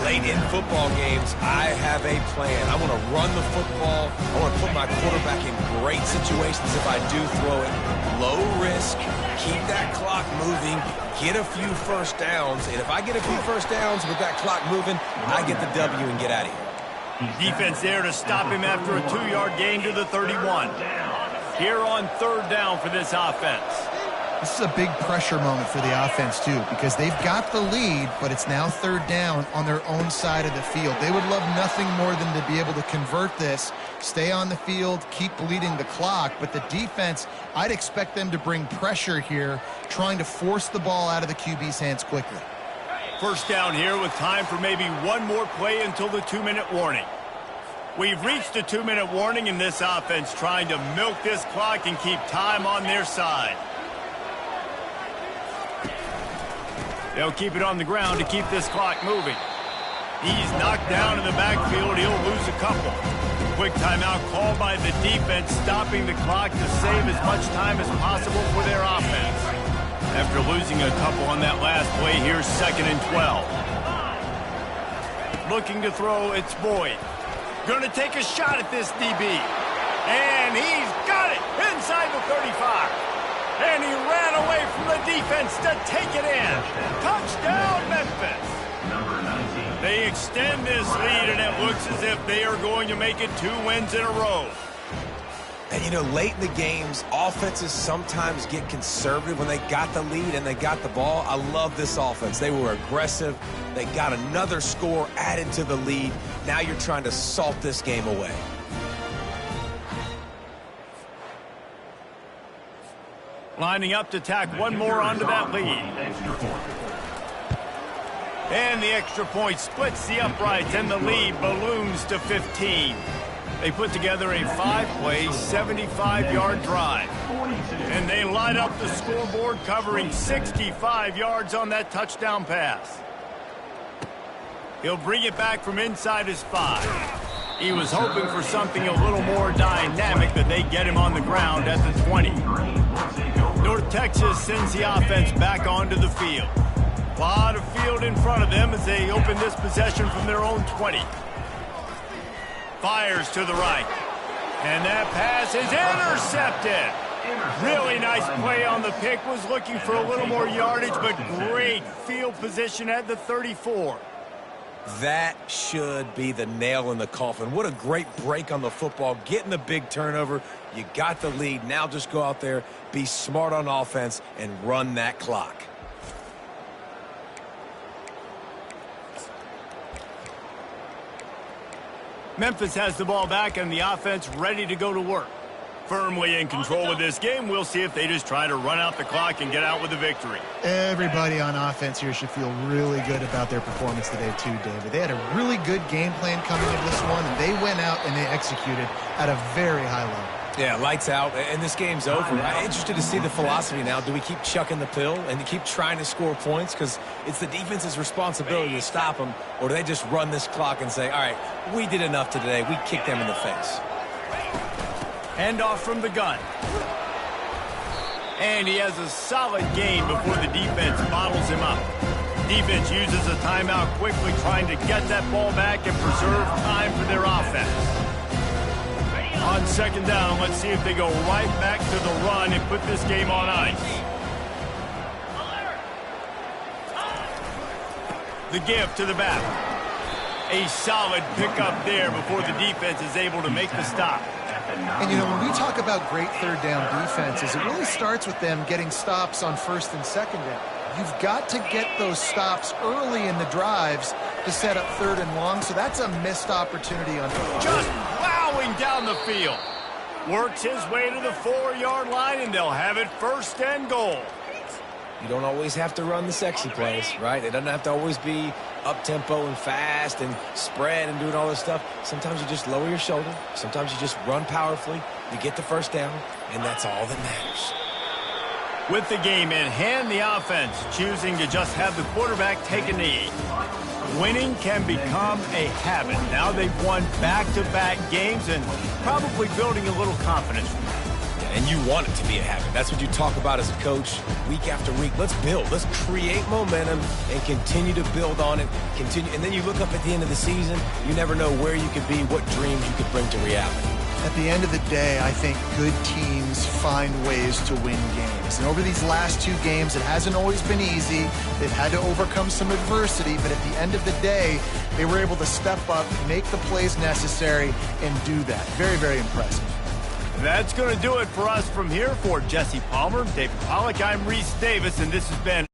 Late in football games, I have a plan. I want to run the football. I want to put my quarterback in great situations if I do throw it. Low risk, keep that clock moving, get a few first downs. And if I get a few first downs with that clock moving, I get the W and get out of here. Defense there to stop him after a 2-yard gain to the 31. Here on 3rd down for this offense. This is a big pressure moment for the offense, too, because they've got the lead, but it's now 3rd down on their own side of the field. They would love nothing more than to be able to convert this, stay on the field, keep bleeding the clock. But the defense, I'd expect them to bring pressure here, trying to force the ball out of the QB's hands quickly. 1st down here with time for maybe one more play until the 2-minute warning. We've reached the 2-minute warning, and this offense trying to milk this clock and keep time on their side. They'll keep it on the ground to keep this clock moving. He's knocked down in the backfield. He'll lose a couple. Quick timeout called by the defense, stopping the clock to save as much time as possible for their offense. After losing a couple on that last play, here's 2nd and 12. Looking to throw, it's Boyd. Going to take a shot at this DB. And he's got it inside the 35. And he ran away from the defense to take it in. Touchdown, Memphis. They extend this lead, and it looks as if they are going to make it 2 wins in a row. And, you know, late in the games, offenses sometimes get conservative when they got the lead and they got the ball. I love this offense. They were aggressive. They got another score added to the lead. Now you're trying to salt this game away. Lining up to tack one more onto that lead. And the extra point splits the uprights, and the lead balloons to 15. They put together a 5-play, 75-yard drive. And they light up the scoreboard, covering 65 yards on that touchdown pass. He'll bring it back from inside his 5. He was hoping for something a little more dynamic, but they get him on the ground at the 20. North Texas sends the offense back onto the field. A lot of field in front of them as they open this possession from their own 20. Fires to the right. And that pass is intercepted. Really nice play on the pick. Was looking for a little more yardage, but great field position at the 34. That should be the nail in the coffin. What a great break on the football. Getting the big turnover. You got the lead. Now just go out there, be smart on offense, and run that clock. Memphis has the ball back and the offense ready to go to work. Firmly in control of this game. We'll see if they just try to run out the clock and get out with a victory. Everybody on offense here should feel really good about their performance today too, David. They had a really good game plan coming into this one, and they went out and they executed at a very high level. Yeah, lights out, and this game's over. I'm interested to see the philosophy now. Do we keep chucking the pill and keep trying to score points? Because it's the defense's responsibility to stop them, or do they just run this clock and say, all right, we did enough today. We kicked them in the face. Handoff from the gun. And he has a solid gain before the defense bottles him up. Defense uses a timeout quickly, trying to get that ball back and preserve time for their offense. On 2nd down, let's see if they go right back to the run and put this game on ice. The give to the back. A solid pickup there before the defense is able to make the stop. And, you know, when we talk about great 3rd down defenses, it really starts with them getting stops on 1st and 2nd down. You've got to get those stops early in the drives to set up 3rd and long, so that's a missed opportunity on just plowing down the field. Works his way to the 4-yard line, and they'll have it 1st and goal. You don't always have to run the sexy plays, right? It doesn't have to always be up-tempo and fast and spread and doing all this stuff. Sometimes you just lower your shoulder. Sometimes you just run powerfully. You get the 1st down, and that's all that matters. With the game in hand, the offense choosing to just have the quarterback take a knee. Winning can become a habit. Now they've won back-to-back games and probably building a little confidence. And you want it to be a habit. That's what you talk about as a coach week after week. Let's build. Let's create momentum and continue to build on it. And then you look up at the end of the season, you never know where you could be, what dreams you could bring to reality. At the end of the day, I think good teams find ways to win games. And over these last 2 games, it hasn't always been easy. They've had to overcome some adversity, but at the end of the day, they were able to step up, make the plays necessary, and do that. Very, very impressive. That's going to do it for us from here. For Jesse Palmer, David Pollack, I'm Reese Davis, and this has been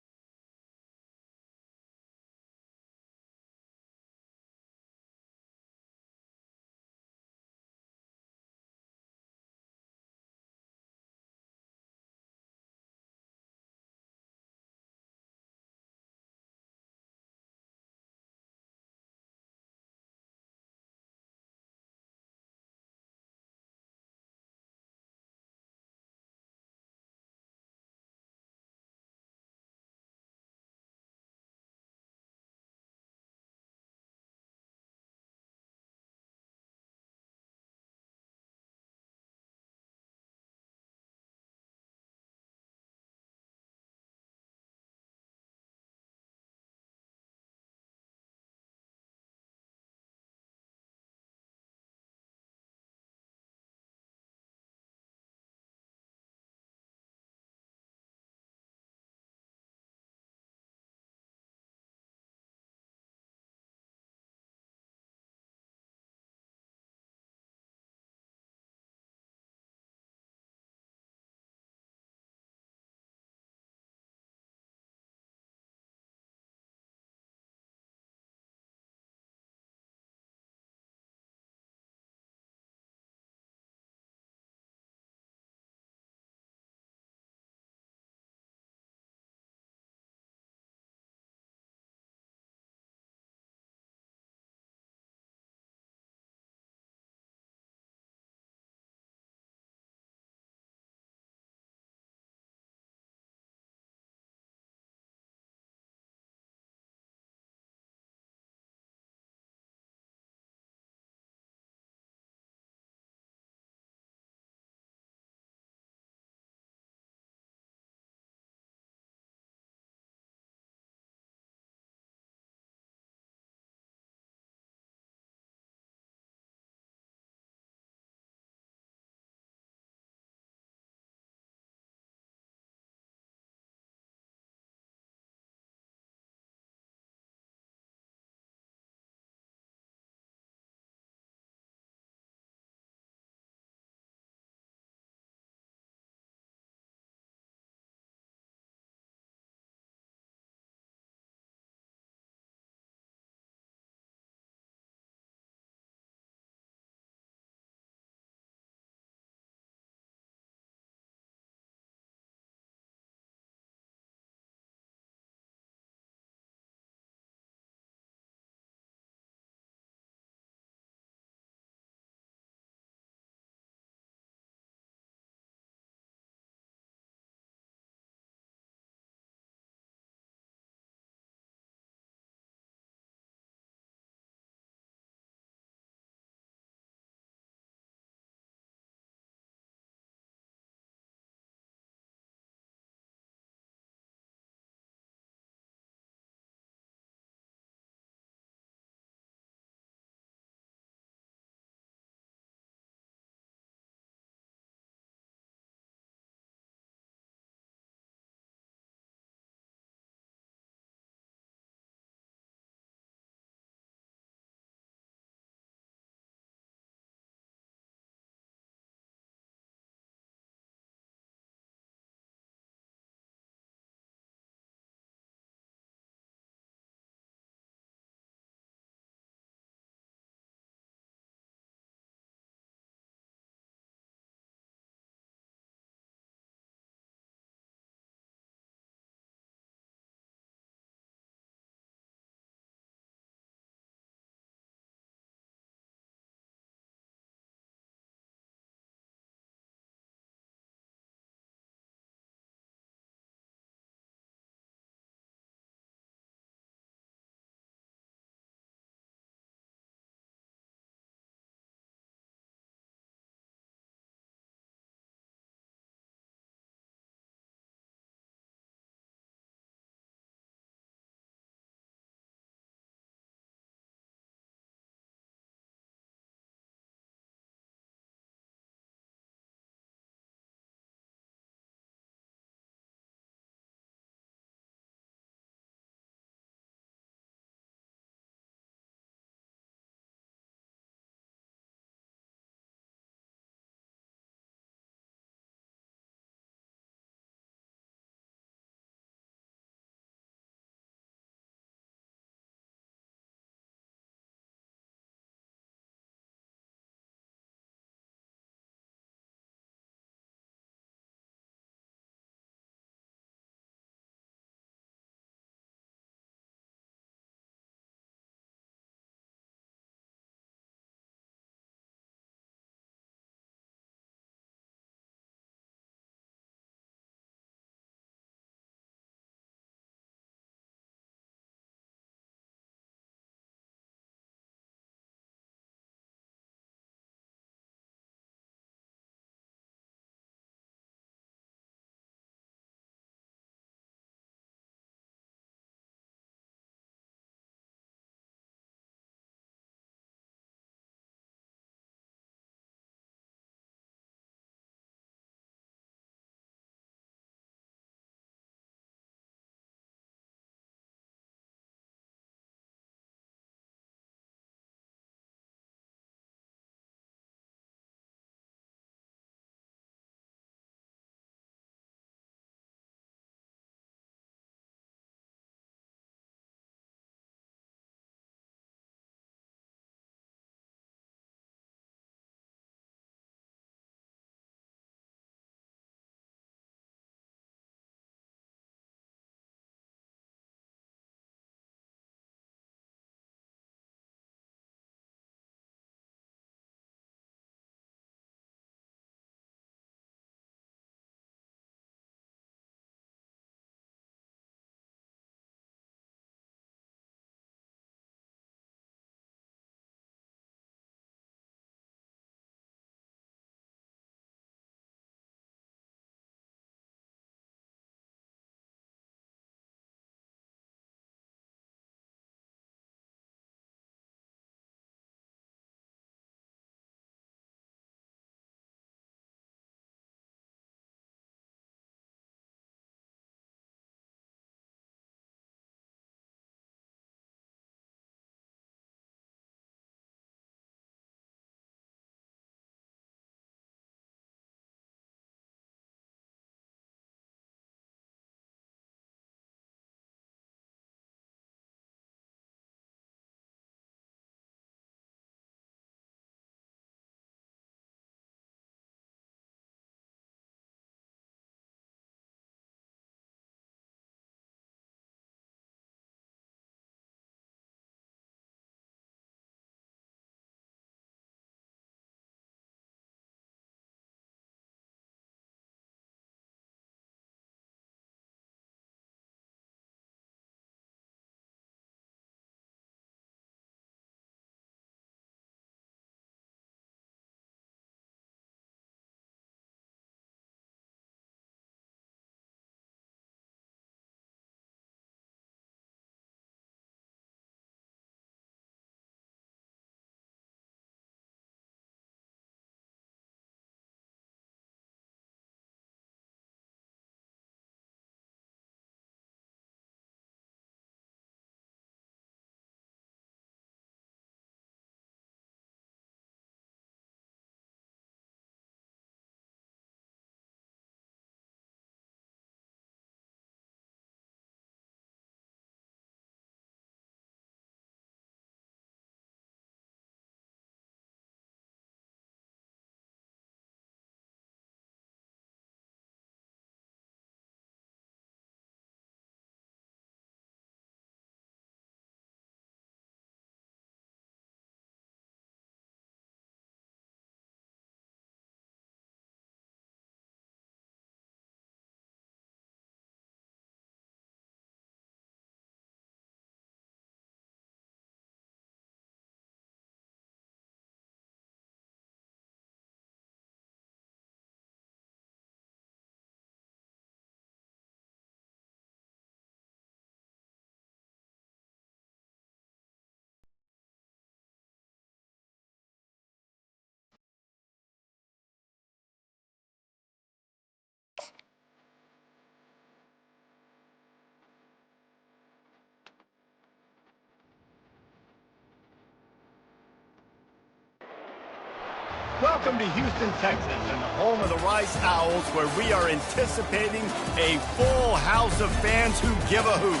Welcome to Houston, Texas, and the home of the Rice Owls, where we are anticipating a full house of fans who give a hoot.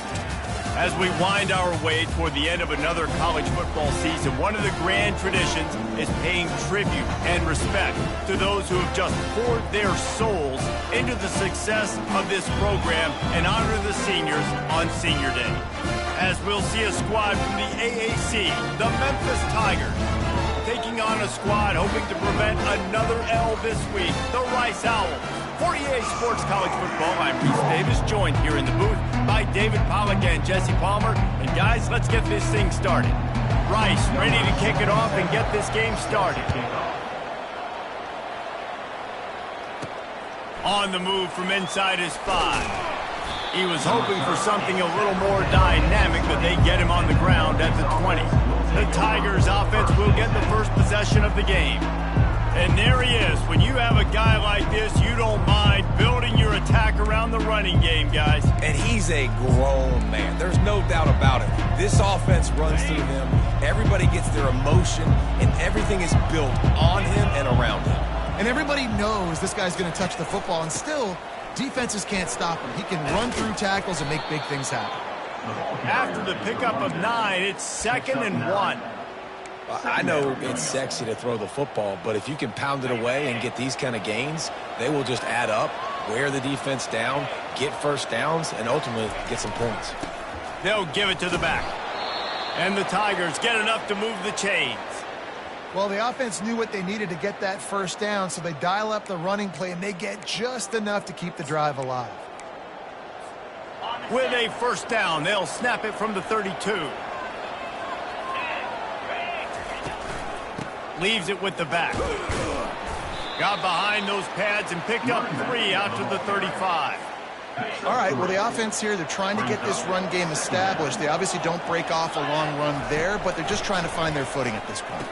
As we wind our way toward the end of another college football season, one of the grand traditions is paying tribute and respect to those who have just poured their souls into the success of this program and honor the seniors on Senior Day. As we'll see a squad from the AAC, the Memphis Tigers, taking on a squad hoping to prevent another L this week, the Rice Owls. For EA Sports College Football, I'm Reese Davis, joined here in the booth by David Pollack and Jesse Palmer. And guys, let's get this thing started. Rice ready to kick it off and get this game started. On the move from inside his 5. He was hoping for something a little more dynamic, but they get him on the ground at the 20. The Tigers offense will get the first possession of the game. And there he is. When you have a guy like this, you don't mind building your attack around the running game, guys. And he's a grown man. There's no doubt about it. This offense runs through him. Everybody gets their emotion, and everything is built on him and around him. And everybody knows this guy's going to touch the football, and still, defenses can't stop him. He can run through tackles and make big things happen. After the pickup of 9, it's 2nd and 1. I know it's sexy to throw the football, but if you can pound it away and get these kind of gains, they will just add up, wear the defense down, get first downs, and ultimately get some points. They'll give it to the back. And the Tigers get enough to move the chains. Well, the offense knew what they needed to get that first down, so they dial up the running play, and they get just enough to keep the drive alive. With a first down, they'll snap it from the 32. Leaves it with the back. Got behind those pads and picked up 3 out to the 35. All right, well, the offense here, they're trying to get this run game established. They obviously don't break off a long run there, but they're just trying to find their footing at this point.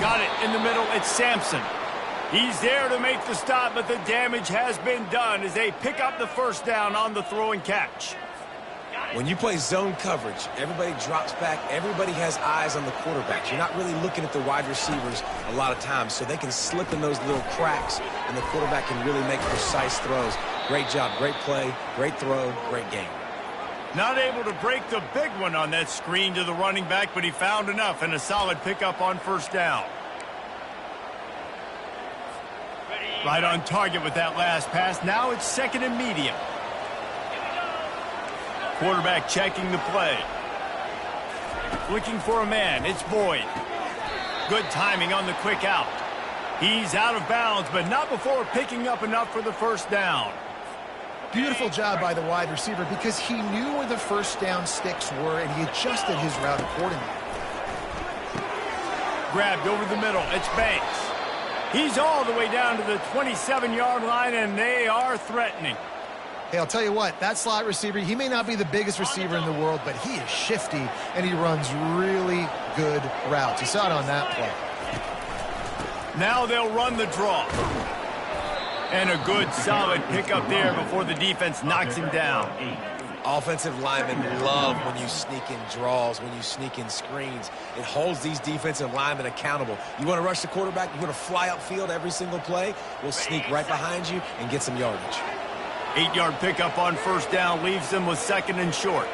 Got it in the middle. It's Sampson. He's there to make the stop, but the damage has been done as they pick up the first down on the throw and catch. When you play zone coverage, everybody drops back. Everybody has eyes on the quarterback. You're not really looking at the wide receivers a lot of times, so they can slip in those little cracks, and the quarterback can really make precise throws. Great job, great play, great throw, great game. Not able to break the big one on that screen to the running back, but he found enough and a solid pickup on first down. Right on target with that last pass. Now it's 2nd and medium. Quarterback checking the play. Looking for a man. It's Boyd. Good timing on the quick out. He's out of bounds, but not before picking up enough for the first down. Beautiful job by the wide receiver because he knew where the first down sticks were, and he adjusted his route accordingly. Grabbed over the middle. It's Banks. He's all the way down to the 27-yard line, and they are threatening. Hey, I'll tell you what, that slot receiver, he may not be the biggest receiver in the world, but he is shifty, and he runs really good routes. You saw it on that play. Now they'll run the draw. And a good, solid pickup there before the defense knocks him down. Offensive linemen love when you sneak in draws, when you sneak in screens. It holds these defensive linemen accountable. You want to rush the quarterback, you want to fly upfield every single play, we'll sneak right behind you and get some yardage. 8-yard pickup on first down leaves them with 2nd and short.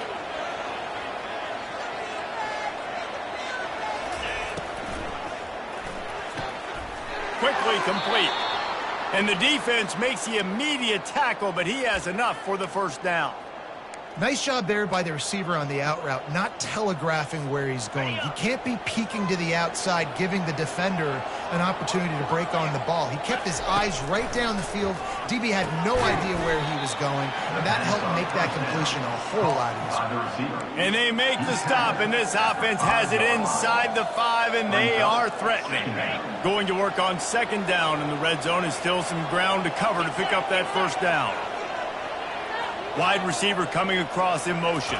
Quickly complete. And the defense makes the immediate tackle, but he has enough for the first down. Nice job there by the receiver on the out route, not telegraphing where he's going. He can't be peeking to the outside, giving the defender an opportunity to break on the ball. He kept his eyes right down the field. DB had no idea where he was going, and that helped make that completion a whole lot easier. And they make the stop, and this offense has it inside the 5, and they are threatening. Going to work on 2nd down in the red zone, and still some ground to cover to pick up that first down. Wide receiver coming across in motion.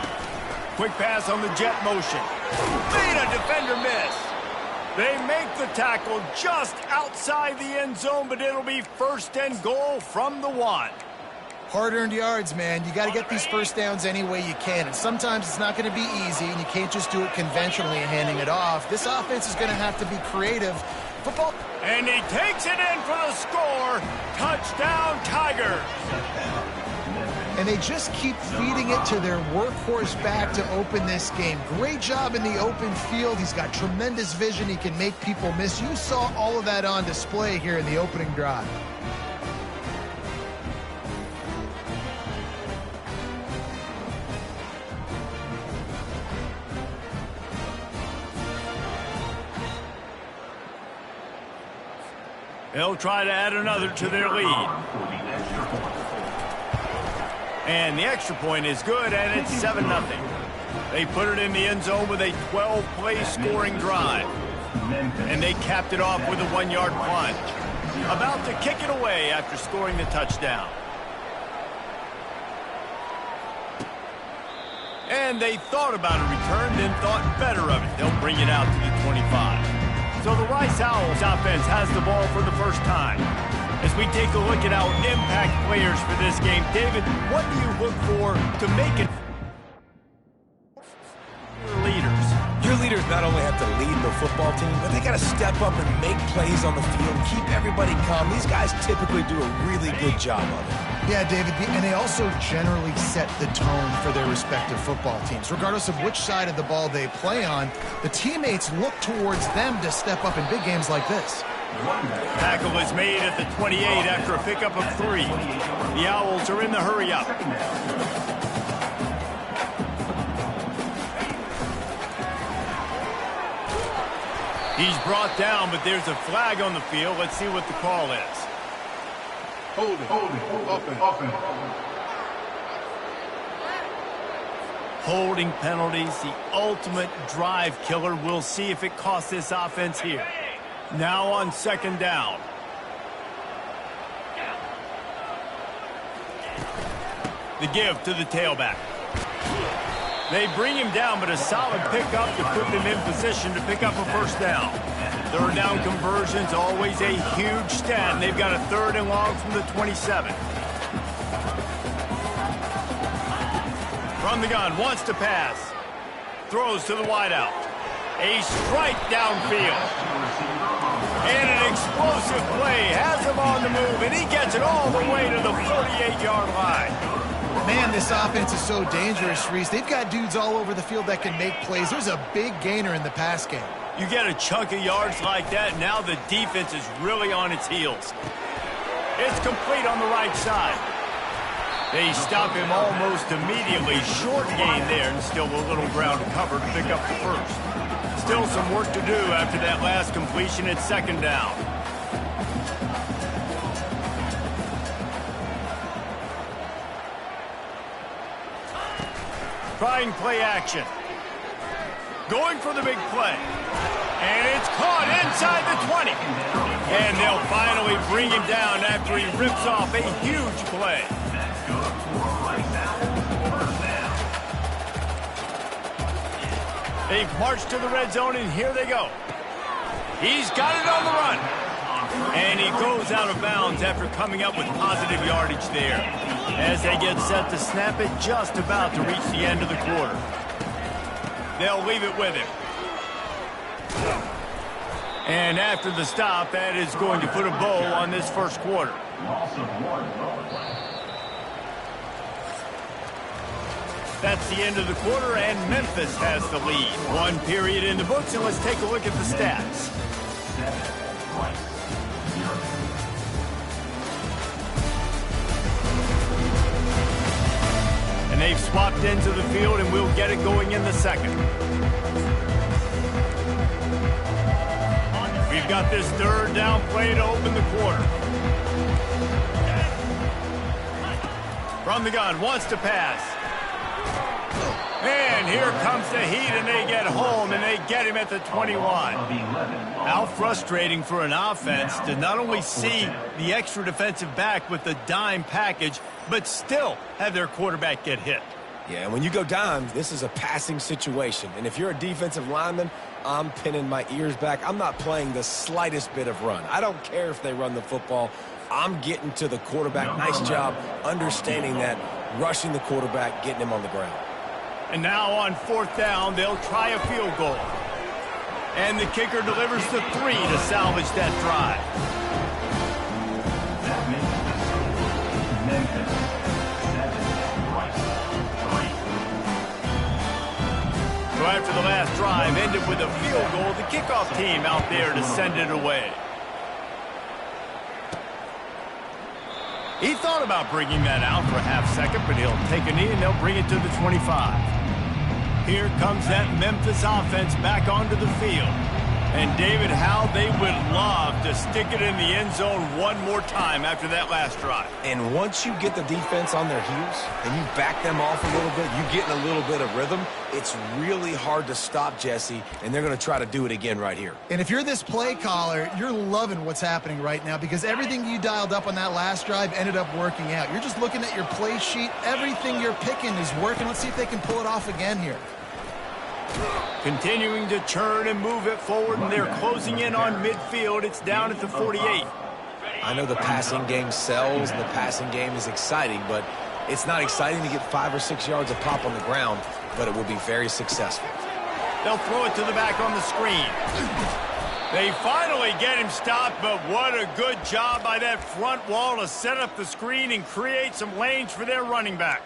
Quick pass on the jet motion. Made a defender miss. They make the tackle just outside the end zone, but it'll be 1st and goal from the 1. Hard-earned yards, man. You got to get these first downs any way you can. And sometimes it's not going to be easy, and you can't just do it conventionally and handing it off. This offense is going to have to be creative Football. And he takes it in for the score. Touchdown, Tigers. And they just keep feeding it to their workhorse back to open this game. Great job in the open field. He's got tremendous vision. He can make people miss. You saw all of that on display here in the opening drive. They'll try to add another to their lead. And the extra point is good, and it's 7-0. They put it in the end zone with a 12-play scoring drive. And they capped it off with a 1-yard plunge. About to kick it away after scoring the touchdown. And they thought about a return, then thought better of it. They'll bring it out to the 25. So the Rice Owls offense has the ball for the first time. As we take a look at our impact players for this game, David, what do you look for to make it leaders? Your leaders not only have to lead the football team, but they got to step up and make plays on the field, keep everybody calm. These guys typically do a really good job of it. Yeah, David, and they also generally set the tone for their respective football teams. Regardless of which side of the ball they play on, the teammates look towards them to step up in big games like this. Tackle is made at the 28 after a pickup of 3. The Owls are in the hurry-up. He's brought down, but there's a flag on the field. Let's see what the call is. Hold it, open. Holding penalties, the ultimate drive killer. We'll see if it costs this offense here. Now on 2nd down. The give to the tailback. They bring him down, but a solid pickup to put them in position to pick up a 1st down. 3rd down conversions, always a huge stat. And they've got a 3rd and long from the 27. From the gun, wants to pass. Throws to the wideout. A strike downfield. And an explosive play. Has him on the move, and he gets it all the way to the 48-yard line. Man, this offense is so dangerous, Reese. They've got dudes all over the field that can make plays. There's a big gainer in the pass game. You get a chunk of yards like that, now the defense is really on its heels. It's complete on the right side. They stop him almost immediately. Short gain there, and still a little ground to cover to pick up the 1st. Still some work to do after that last completion at 2nd down. Trying play action. Going for the big play. And it's caught inside the 20. And they'll finally bring him down after he rips off a huge play. They've marched to the red zone, and here they go. He's got it on the run. And he goes out of bounds after coming up with positive yardage there. As they get set to snap it, just about to reach the end of the quarter. They'll leave it with him. And after the stop, that is going to put a bow on this 1st quarter. That's the end of the quarter, and Memphis has the lead. 1 period in the books, and let's take a look at the stats. And they've swapped into the field, and we'll get it going in the 2nd. We've got this 3rd down play to open the quarter. From the gun, wants to pass. And here comes the heat, and they get home, and they get him at the 21. How frustrating for an offense to not only see the extra defensive back with the dime package, but still have their quarterback get hit. Yeah, when you go dime, this is a passing situation. And if you're a defensive lineman, I'm pinning my ears back. I'm not playing the slightest bit of run. I don't care if they run the football. I'm getting to the quarterback. Nice job understanding that, rushing the quarterback, getting him on the ground. And now on 4th down, they'll try a field goal. And the kicker delivers the 3 to salvage that drive. So after the last drive ended with a field goal, the kickoff team out there to send it away. He thought about bringing that out for a half second, but he'll take a knee and they'll bring it to the 25. Here comes that Memphis offense back onto the field. And David, how they would love to stick it in the end zone one more time after that last drive. And once you get the defense on their heels and you back them off a little bit, you get in a little bit of rhythm, it's really hard to stop, Jesse, and they're going to try to do it again right here. And if you're this play caller, you're loving what's happening right now because everything you dialed up on that last drive ended up working out. You're just looking at your play sheet. Everything you're picking is working. Let's see if they can pull it off again here. Continuing to churn and move it forward, and they're closing in on midfield. It's down at the 48. I know the passing game sells, and the passing game is exciting, but it's not exciting to get 5 or 6 yards of pop on the ground, but it will be very successful. They'll throw it to the back on the screen. They finally get him stopped, but what a good job by that front wall to set up the screen and create some lanes for their running back.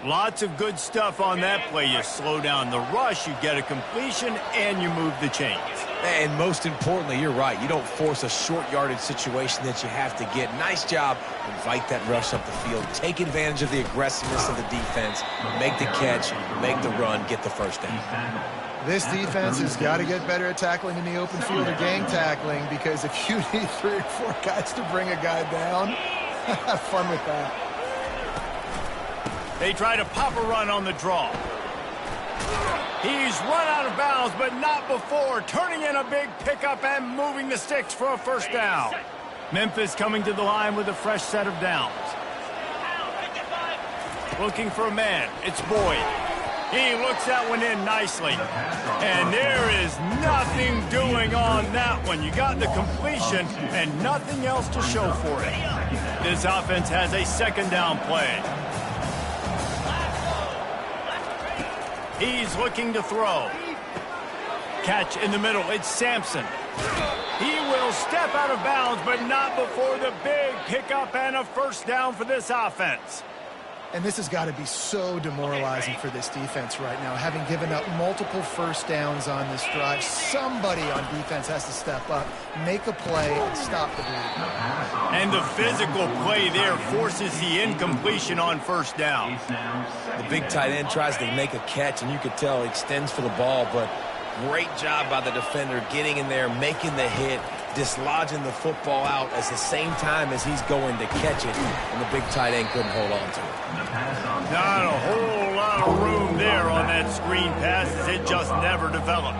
Lots of good stuff on that play. You slow down the rush, you get a completion, and you move the chains. And most importantly, you're right. You don't force a short yardage situation that you have to get. Nice job. Invite that rush up the field. Take advantage of the aggressiveness of the defense. Make the catch, make the run, get the first down. This defense has got to get better at tackling in the open field or gang tackling because if you need 3 or 4 guys to bring a guy down, have fun with that. They try to pop a run on the draw. He's run out of bounds, but not before turning in a big pickup and moving the sticks for a first down. Memphis coming to the line with a fresh set of downs. Looking for a man. It's Boyd. He looks that one in nicely. And there is nothing doing on that one. You got the completion and nothing else to show for it. This offense has a second down play. He's looking to throw. Catch in the middle. It's Sampson. He will step out of bounds, but not before the big pickup and a first down for this offense. And this has got to be so demoralizing for this defense right now, having given up multiple first downs on this drive. Somebody on defense has to step up, make a play, and stop the bleeding. And the physical play there forces the incompletion on first down. The big tight end tries to make a catch, and you could tell he extends for the ball, but great job by the defender getting in there, making the hit, dislodging the football out at the same time as he's going to catch it, and the big tight end couldn't hold on to it. Not a whole lot of room there on that screen pass as it just never developed.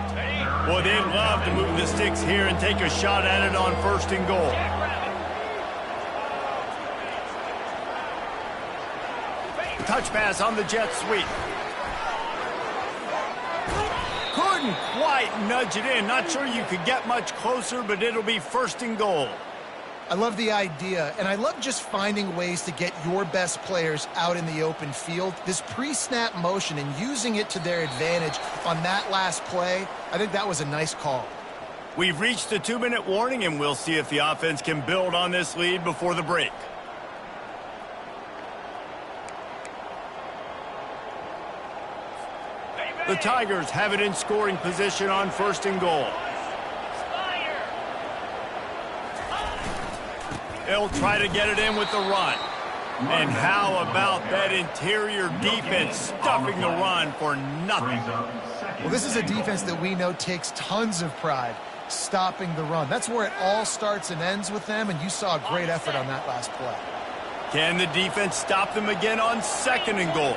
Well, they'd love to move the sticks here and take a shot at it on first and goal. Touch pass on the jet sweep. Couldn't quite nudge it in. Not sure you could get much closer, but it'll be first and goal. I love the idea, and I love just finding ways to get your best players out in the open field. This pre-snap motion and using it to their advantage on that last play, I think that was a nice call. We've reached the 2-minute warning, and we'll see if the offense can build on this lead before the break. The Tigers have it in scoring position on first and goal. They'll try to get it in with the run. And how about that interior defense stuffing the run for nothing? Well, this is a defense that we know takes tons of pride stopping the run. That's where it all starts and ends with them, and you saw a great effort on that last play. Can the defense stop them again on second and goal?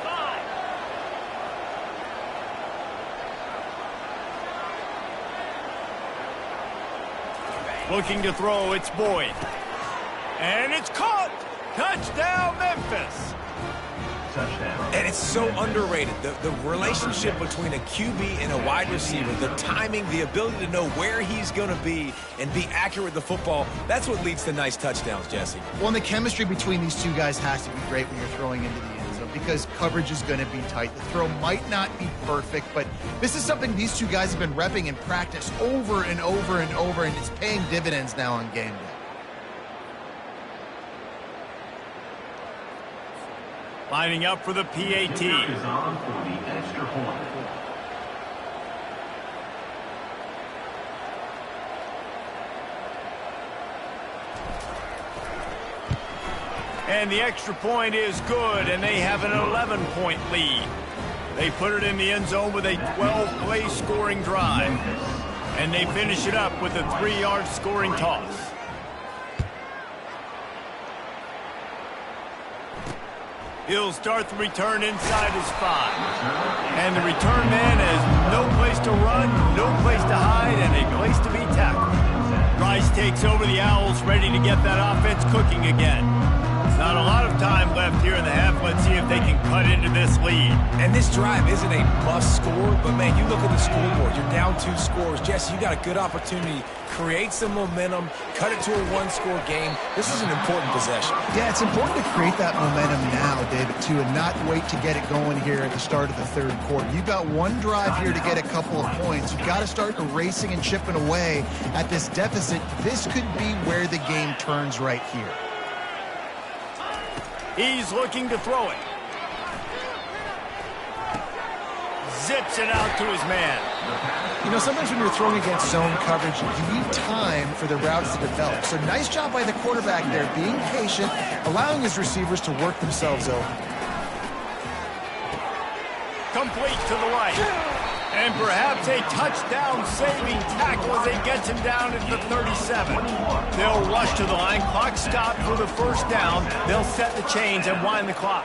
Looking to throw, it's Boyd. And it's caught! Touchdown, Memphis! Touchdown. And it's so underrated. The relationship between a QB and a wide receiver, the timing, the ability to know where he's going to be and be accurate with the football, that's what leads to nice touchdowns, Jesse. Well, and the chemistry between these two guys has to be great when you're throwing into the end zone. because coverage is going to be tight. The throw might not be perfect, but this is something these two guys have been repping in practice over and over and over, and it's paying dividends now on game day. Lining up for the PAT. Is on for the extra point. And the extra point is good, and they have an 11-point lead. They put it in the end zone with a 12-play scoring drive. And they finish it up with a 3-yard scoring toss. He'll start the return inside his 5. And the return man has no place to run, no place to hide, and a place to be tackled. Rice takes over the Owls, ready to get that offense cooking again. Not a lot of time left here in the half. Let's see if they can cut into this lead. And this drive isn't a must score, but man, you look at the scoreboard. You're down 2 scores. Jesse, you got a good opportunity. Create some momentum. Cut it to a 1-score game. This is an important possession. Yeah, it's important to create that momentum now, David, too, and not wait to get it going here at the start of the third quarter. You've got one drive here to get a couple of points. You've got to start erasing and chipping away at this deficit. This could be where the game turns right here. He's looking to throw it. Zips it out to his man. You know, sometimes when you're throwing against zone coverage, you need time for the routes to develop. So nice job by the quarterback there, being patient, allowing his receivers to work themselves over. Complete to the right. And perhaps a touchdown-saving tackle as he gets him down at the 37. They'll rush to the line. Clock stop for the first down. They'll set the chains and wind the clock.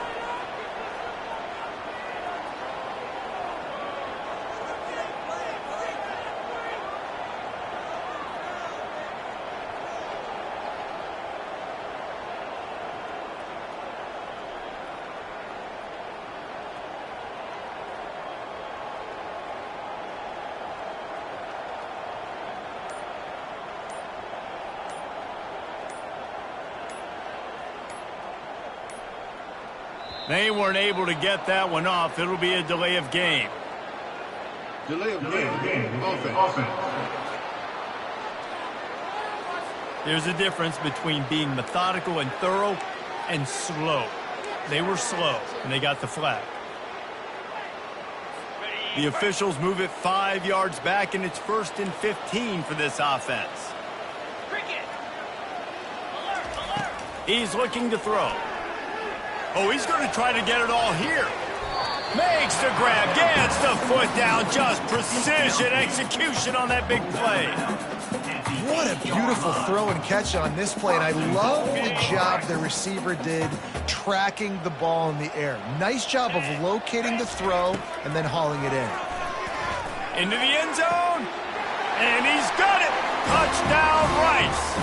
They weren't able to get that one off. It'll be a delay of game. Delay of game. Offense. There's a difference between being methodical and thorough and slow. They were slow, and they got the flag. The officials move it 5 yards back, and it's 1st and 15 for this offense. He's looking to throw. Oh, he's going to try to get it all here. Makes the grab, gets the foot down, just precision execution on that big play. What a beautiful throw and catch on this play, and I love the job the receiver did tracking the ball in the air. Nice job of locating the throw and then hauling it in. Into the end zone, and he's got it. Touchdown, Rice.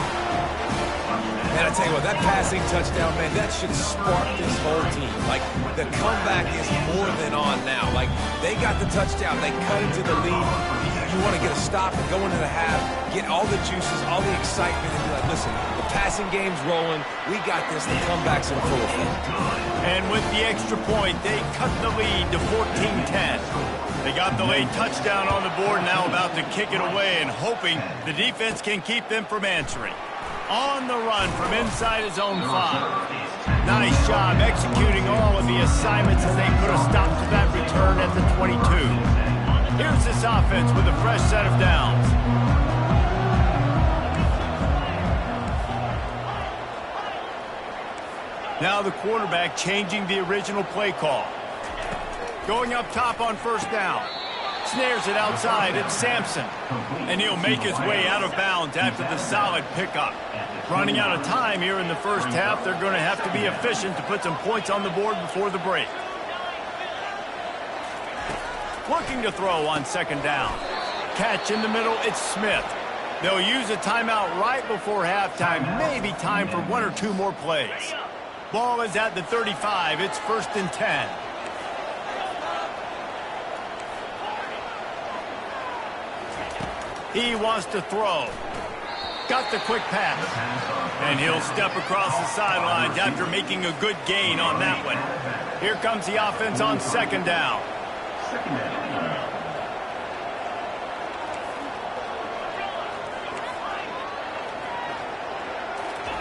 Man, I tell you what, that passing touchdown, man, that should spark this whole team. Like, the comeback is more than on now. Like, they got the touchdown. They cut into the lead. You want to get a stop and go into the half, get all the juices, all the excitement, and be like, listen, the passing game's rolling. We got this. The comeback's in full effect. And with the extra point, they cut the lead to 14-10. They got the late touchdown on the board, now about to kick it away and hoping the defense can keep them from answering. On the run from inside his own 5. Nice job executing all of the assignments as they put a stop to that return at the 22. Here's this offense with a fresh set of downs. Now the quarterback changing the original play call. Going up top on first down. Snares it outside. It's Sampson. And he'll make his way out of bounds after the solid pickup. Running out of time here in the first half, they're going to have to be efficient to put some points on the board before the break. Looking to throw on second down. Catch in the middle, it's Smith. They'll use a timeout right before halftime. Maybe time for 1 or 2 more plays. Ball is at the 35. It's 1st and 10. He wants to throw. Got the quick pass. And he'll step across the sidelines after making a good gain on that one. Here comes the offense on second down.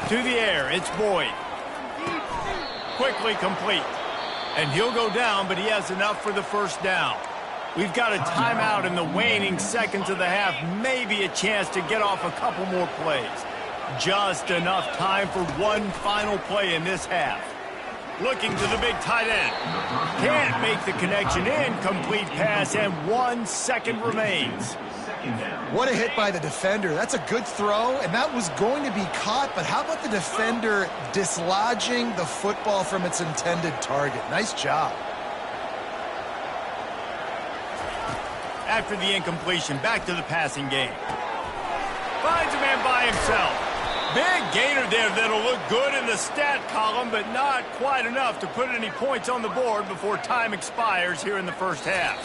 To the air, it's Boyd. Quickly complete. And he'll go down, but he has enough for the first down. We've got a timeout in the waning seconds of the half. Maybe a chance to get off a couple more plays. Just enough time for one final play in this half. Looking to the big tight end. Can't make the connection. Incomplete pass, and 1 second remains. What a hit by the defender. That's a good throw, and that was going to be caught, but how about the defender dislodging the football from its intended target? Nice job. After the incompletion, back to the passing game. Finds a man by himself. Big gainer there that'll look good in the stat column, but not quite enough to put any points on the board before time expires here in the first half.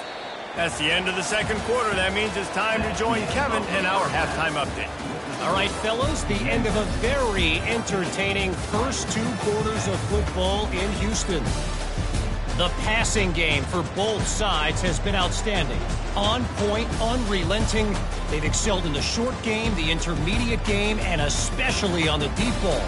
That's the end of the second quarter. That means it's time to join Kevin in our halftime update. All right, fellas, the end of a very entertaining first 2 quarters of football in Houston. The passing game for both sides has been outstanding. On point, unrelenting. They've excelled in the short game, the intermediate game, and especially on the deep ball.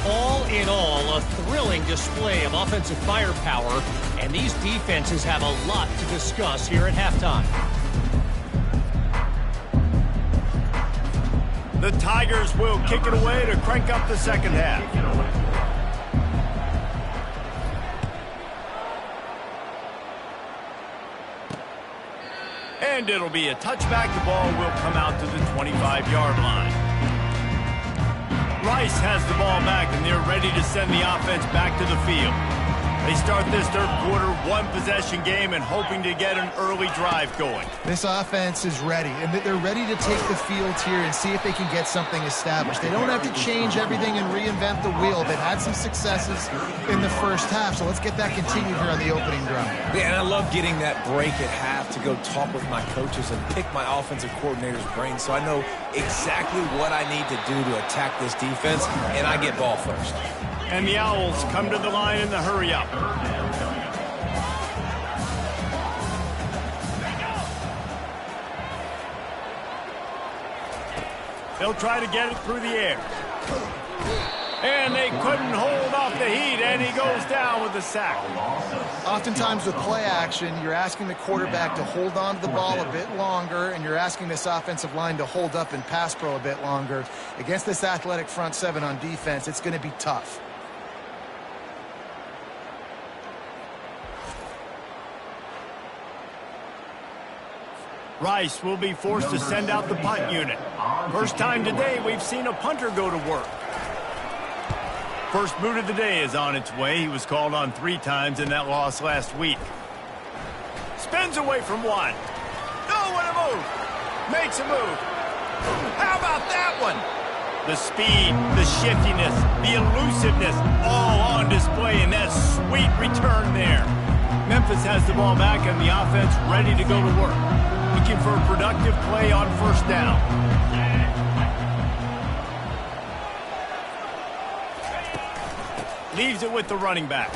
All in all, a thrilling display of offensive firepower, and these defenses have a lot to discuss here at halftime. The Tigers will kick it away to crank up the second half. And it'll be a touchback. The ball will come out to the 25-yard line. Rice has the ball back, and they're ready to send the offense back to the field. They start this third quarter, 1-possession game, and hoping to get an early drive going. This offense is ready, and they're ready to take the field here and see if they can get something established. They don't have to change everything and reinvent the wheel. They've had some successes in the first half, so let's get that continued here on the opening drive. Yeah, and I love getting that break at half to go talk with my coaches and pick my offensive coordinator's brain so I know exactly what I need to do to attack this defense, and I get ball first. And the Owls come to the line in the hurry-up. They'll try to get it through the air. And they couldn't hold off the heat, and he goes down with a sack. Oftentimes with play action, you're asking the quarterback to hold on to the ball a bit longer, and you're asking this offensive line to hold up and pass pro a bit longer. Against this athletic front seven on defense, it's going to be tough. Rice will be forced to send out the punt unit. First time today we've seen a punter go to work. First boot of the day is on its way. He was called on 3 times in that loss last week. Spins away from one. Oh, what a move. Makes a move. How about that one? The speed, the shiftiness, the elusiveness, all on display in that sweet return there. Memphis has the ball back and the offense ready to go to work. Looking for a productive play on first down. Leaves it with the running back.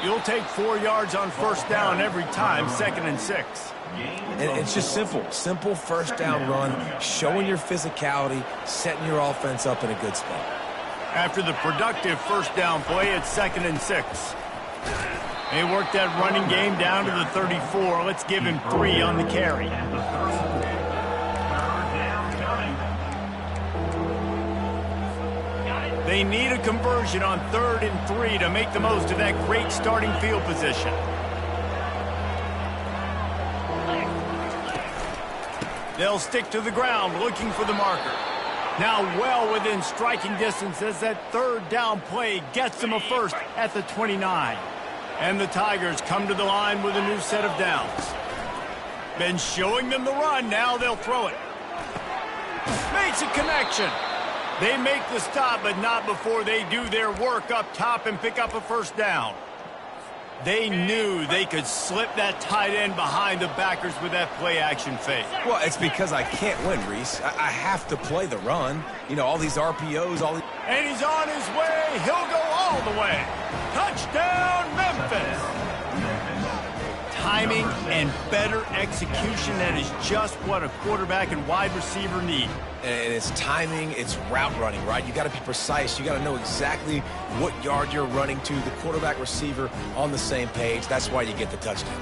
You'll take 4 yards on first down every time, 2nd and 6. And it's just simple. Simple first down run, showing your physicality, setting your offense up in a good spot. After the productive first down play, it's 2nd and 6. They work that running game down to the 34. Let's give him 3 on the carry. They need a conversion on 3rd and 3 to make the most of that great starting field position. They'll stick to the ground looking for the marker. Now well within striking distance as that 3rd down play gets them a first at the 29. And the Tigers come to the line with a new set of downs. Been showing them the run, now they'll throw it. Makes a connection. They make the stop, but not before they do their work up top and pick up a first down. They knew they could slip that tight end behind the backers with that play-action fake. Well, it's because I can't win, Reese. I have to play the run. You know, all these RPOs, all these... And he's on his way. He'll go all the way. Touchdown, Memphis. Timing and better execution, that is just what a quarterback and wide receiver need. And it's timing, it's route running, right? You got to be precise. You got to know exactly what yard you're running to. The quarterback, receiver on the same page. That's why you get the touchdown.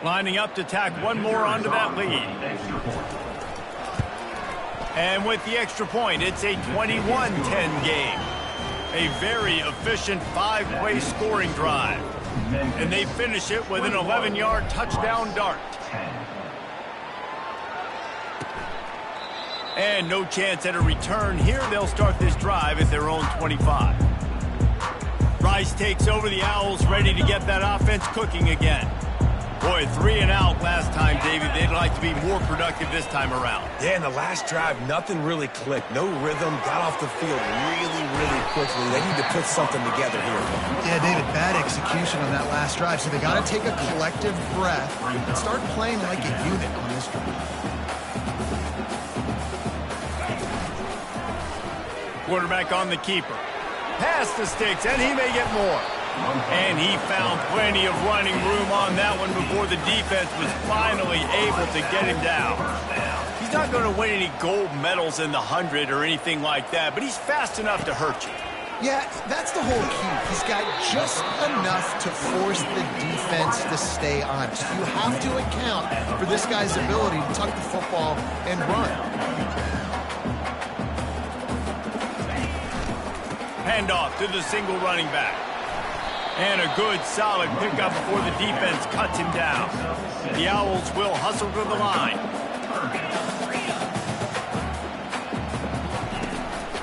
Lining up to tack one more onto that lead. And with the extra point, it's a 21-10 game. A very efficient 5-play scoring drive. And they finish it with an 11-yard touchdown dart. And no chance at a return here. They'll start this drive at their own 25. Rice takes over. The Owls ready to get that offense cooking again. Boy, 3 and out last time, David. They'd like to be more productive this time around. Yeah, in the last drive, nothing really clicked. No rhythm. Got off the field really quickly. They need to put something together here. Yeah, David, bad execution on that last drive. So they got to take a collective breath and start playing like a unit on this drive. Quarterback on the keeper. Past the sticks, and he may get more. And he found plenty of running room on that one before the defense was finally able to get him down. He's not going to win any gold medals in the 100 or anything like that, but he's fast enough to hurt you. Yeah, that's the whole key. He's got just enough to force the defense to stay honest. You have to account for this guy's ability to tuck the football and run. Handoff to the single running back. And a good, solid pickup before the defense cuts him down. The Owls will hustle to the line.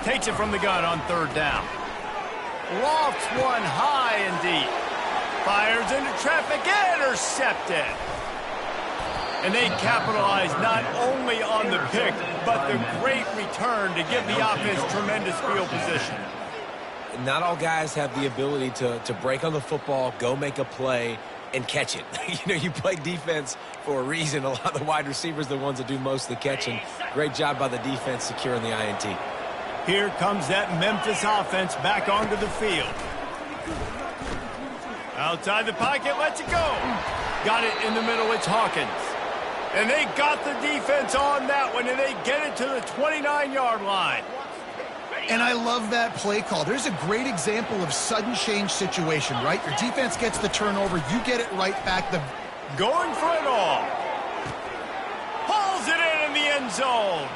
Takes it from the gun on 3rd down. Lofts one high and deep. Fires into traffic, intercepted. And they capitalize not only on the pick, but the great return to give the offense tremendous field position. Not all guys have the ability to break on the football, go make a play, and catch it. You know, you play defense for a reason. A lot of the wide receivers are the ones that do most of the catching. Great job by the defense securing the INT. Here comes that Memphis offense back onto the field. Outside the pocket, lets it go. Got it in the middle, it's Hawkins. And they got the defense on that one, and they get it to the 29-yard line. And I love that play call. There's a great example of sudden change situation, right? Your defense gets the turnover, you get it right back. Going for it all. Pulls it in the end zone.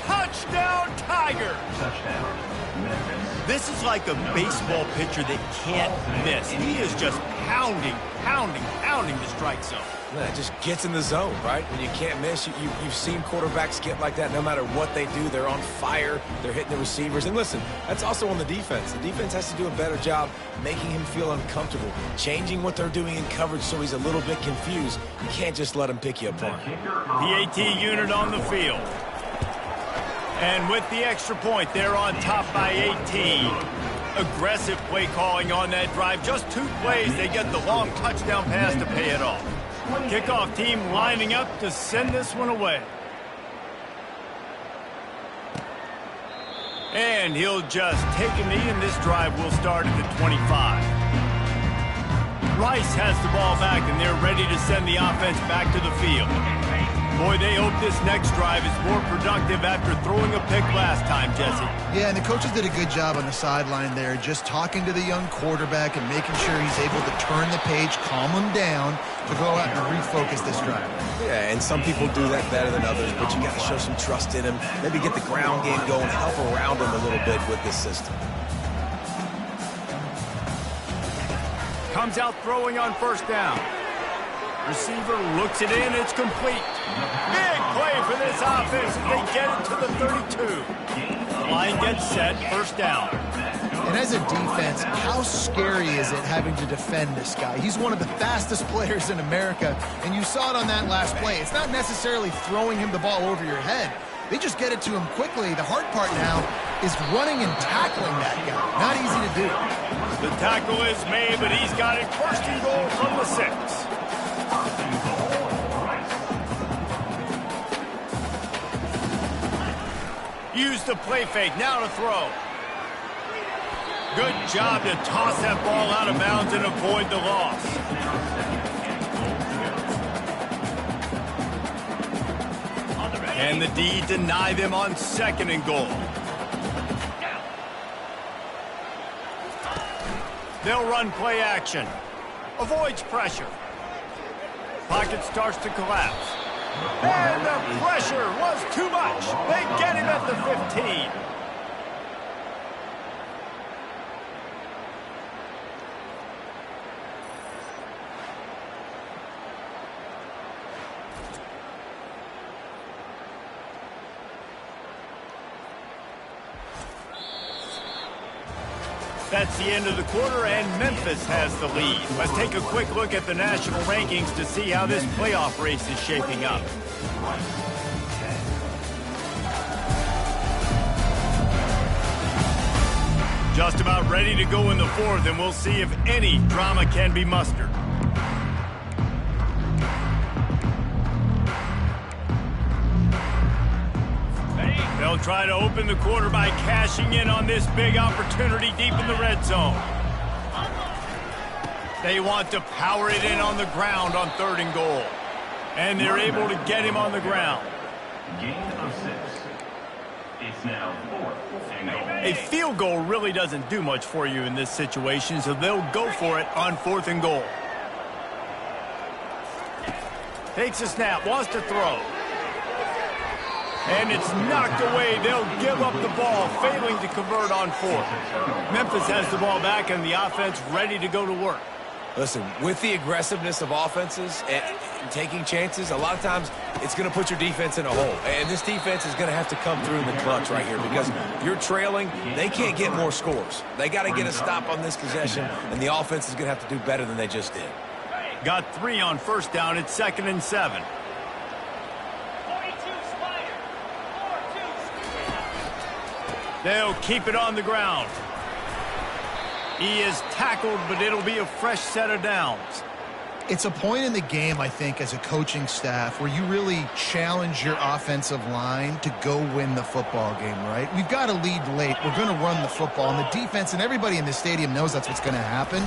Touchdown, Tigers. Touchdown. This is like a baseball pitcher that can't miss. He is just pounding the strike zone. Man, it just gets in the zone, right? When you can't miss, you've seen quarterbacks get like that no matter what they do. They're on fire. They're hitting the receivers. And listen, that's also on the defense. The defense has to do a better job making him feel uncomfortable, changing what they're doing in coverage so he's a little bit confused. You can't just let him pick you apart. PAT unit on the field. And with the extra point, they're on top by 18. Aggressive play calling on that drive. Just 2 plays, they get the long touchdown pass to pay it off. Kickoff team lining up to send this one away. And he'll just take a knee, and this drive will start at the 25. Rice has the ball back, and they're ready to send the offense back to the field. Boy, they hope this next drive is more productive after throwing a pick last time, Jesse. Yeah, and the coaches did a good job on the sideline there, just talking to the young quarterback and making sure he's able to turn the page, calm him down, to go out and refocus this drive. Yeah, and some people do that better than others, but you got to show some trust in him. Maybe get the ground game going, help around him a little bit with this system. Comes out throwing on 1st down. Receiver looks it in, it's complete. Big play for this offense as they get it to the 32. Line gets set, 1st down. And as a defense, how scary is it having to defend this guy? He's one of the fastest players in America, and you saw it on that last play. It's not necessarily throwing him the ball over your head. They just get it to him quickly. The hard part now is running and tackling that guy. Not easy to do. The tackle is made, but he's got it first and goal from the 6. Use the play fake, now to throw. Good job to toss that ball out of bounds and avoid the loss. And the D deny them on 2nd and goal. They'll run play action. Avoids pressure. Pocket starts to collapse. And the pressure was too much. They get him at the 15. That's the end of the quarter, and Memphis has the lead. Let's take a quick look at the national rankings to see how this playoff race is shaping up. Just about ready to go in the 4th, and we'll see if any drama can be mustered. They'll try to open the quarter by cashing in on this big opportunity deep in the red zone. They want to power it in on the ground on 3rd and goal. And they're able to get him on the ground. Gain of 6. It's now 4th and goal. A field goal really doesn't do much for you in this situation, so they'll go for it on 4th and goal. Takes a snap, wants to throw. And it's knocked away. They'll give up the ball, failing to convert on 4th. Memphis has the ball back and the offense ready to go to work. Listen, with the aggressiveness of offenses and taking chances, a lot of times it's going to put your defense in a hole. And this defense is going to have to come through in the clutch right here because you're trailing. They can't get more scores. They got to get a stop on this possession, and the offense is going to have to do better than they just did. Got 3 on 1st down. It's 2nd and 7. They'll keep it on the ground. He is tackled, but it'll be a fresh set of downs. It's a point in the game, I think, as a coaching staff where you really challenge your offensive line to go win the football game, right? We've got to lead late. We're going to run the football. And the defense and everybody in the stadium knows that's what's going to happen.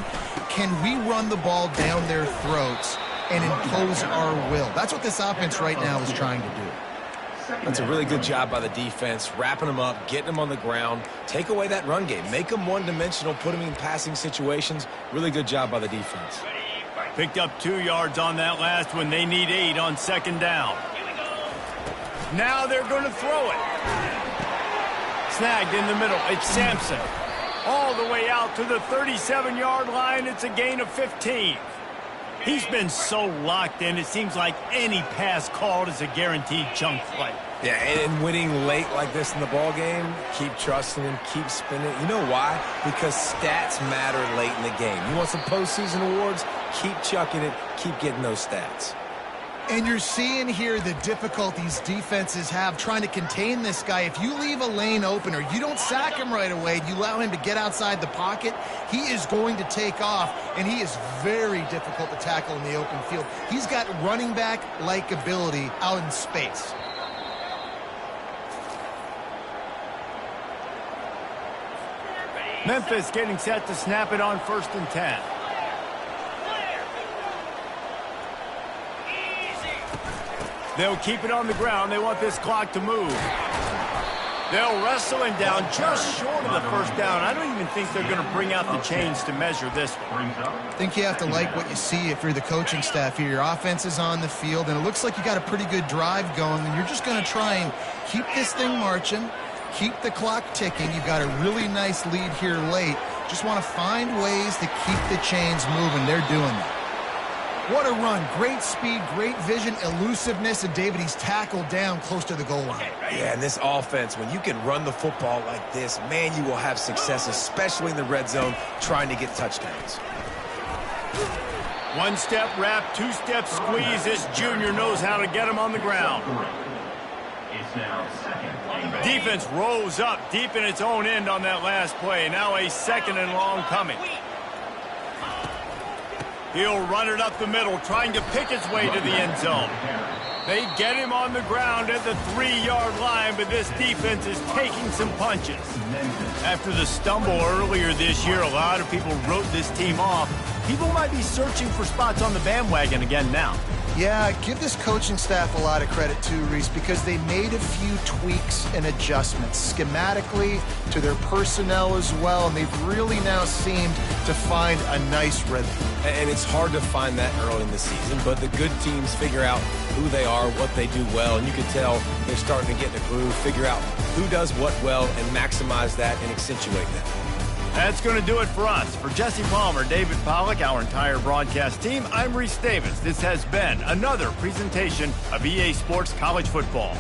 Can we run the ball down their throats and impose our will? That's what this offense right now is trying to do. That's a really good job by the defense, wrapping them up, getting them on the ground, take away that run game, make them one-dimensional, put them in passing situations. Really good job by the defense. Picked up 2 yards on that last one. They need 8 on 2nd down. Now they're going to throw it. Snagged in the middle. It's Sampson. All the way out to the 37-yard line. It's a gain of 15. He's been so locked in, it seems like any pass called is a guaranteed chunk play. Yeah, and winning late like this in the ball game, keep trusting him, keep spinning. You know why? Because stats matter late in the game. You want some postseason awards? Keep chucking it, keep getting those stats. And you're seeing here the difficulties defenses have trying to contain this guy. If you leave a lane open or you don't sack him right away, you allow him to get outside the pocket, he is going to take off, and he is very difficult to tackle in the open field. He's got running back-like ability out in space. Memphis getting set to snap it on 1st and 10. They'll keep it on the ground. They want this clock to move. They'll wrestle him down just short of the 1st down. I don't even think they're going to bring out the chains to measure this one. I think you have to like what you see if you're the coaching staff here. Your offense is on the field, and it looks like you got a pretty good drive going, and you're just going to try and keep this thing marching, keep the clock ticking. You've got a really nice lead here late. Just want to find ways to keep the chains moving. They're doing that. What a run. Great speed, great vision, elusiveness, and David, he's tackled down close to the goal line. Yeah, and this offense, when you can run the football like this, man, you will have success, especially in the red zone, trying to get touchdowns. One-step wrap, two-step squeeze. This junior knows how to get him on the ground. It's now second. Defense rolls up deep in its own end on that last play. Now a second and long coming. He'll run it up the middle, trying to pick its way to the end zone. They get him on the ground at the 3-yard line, but this defense is taking some punches. After the stumble earlier this year, a lot of people wrote this team off. People might be searching for spots on the bandwagon again now. Yeah, give this coaching staff a lot of credit too, Reese, because they made a few tweaks and adjustments schematically to their personnel as well, and they've really now seemed to find a nice rhythm. And it's hard to find that early in the season, but the good teams figure out who they are, what they do well, and you can tell they're starting to get in a groove, figure out who does what well, and maximize that and accentuate that. That's going to do it for us. For Jesse Palmer, David Pollack, our entire broadcast team, I'm Reese Davis. This has been another presentation of EA Sports College Football.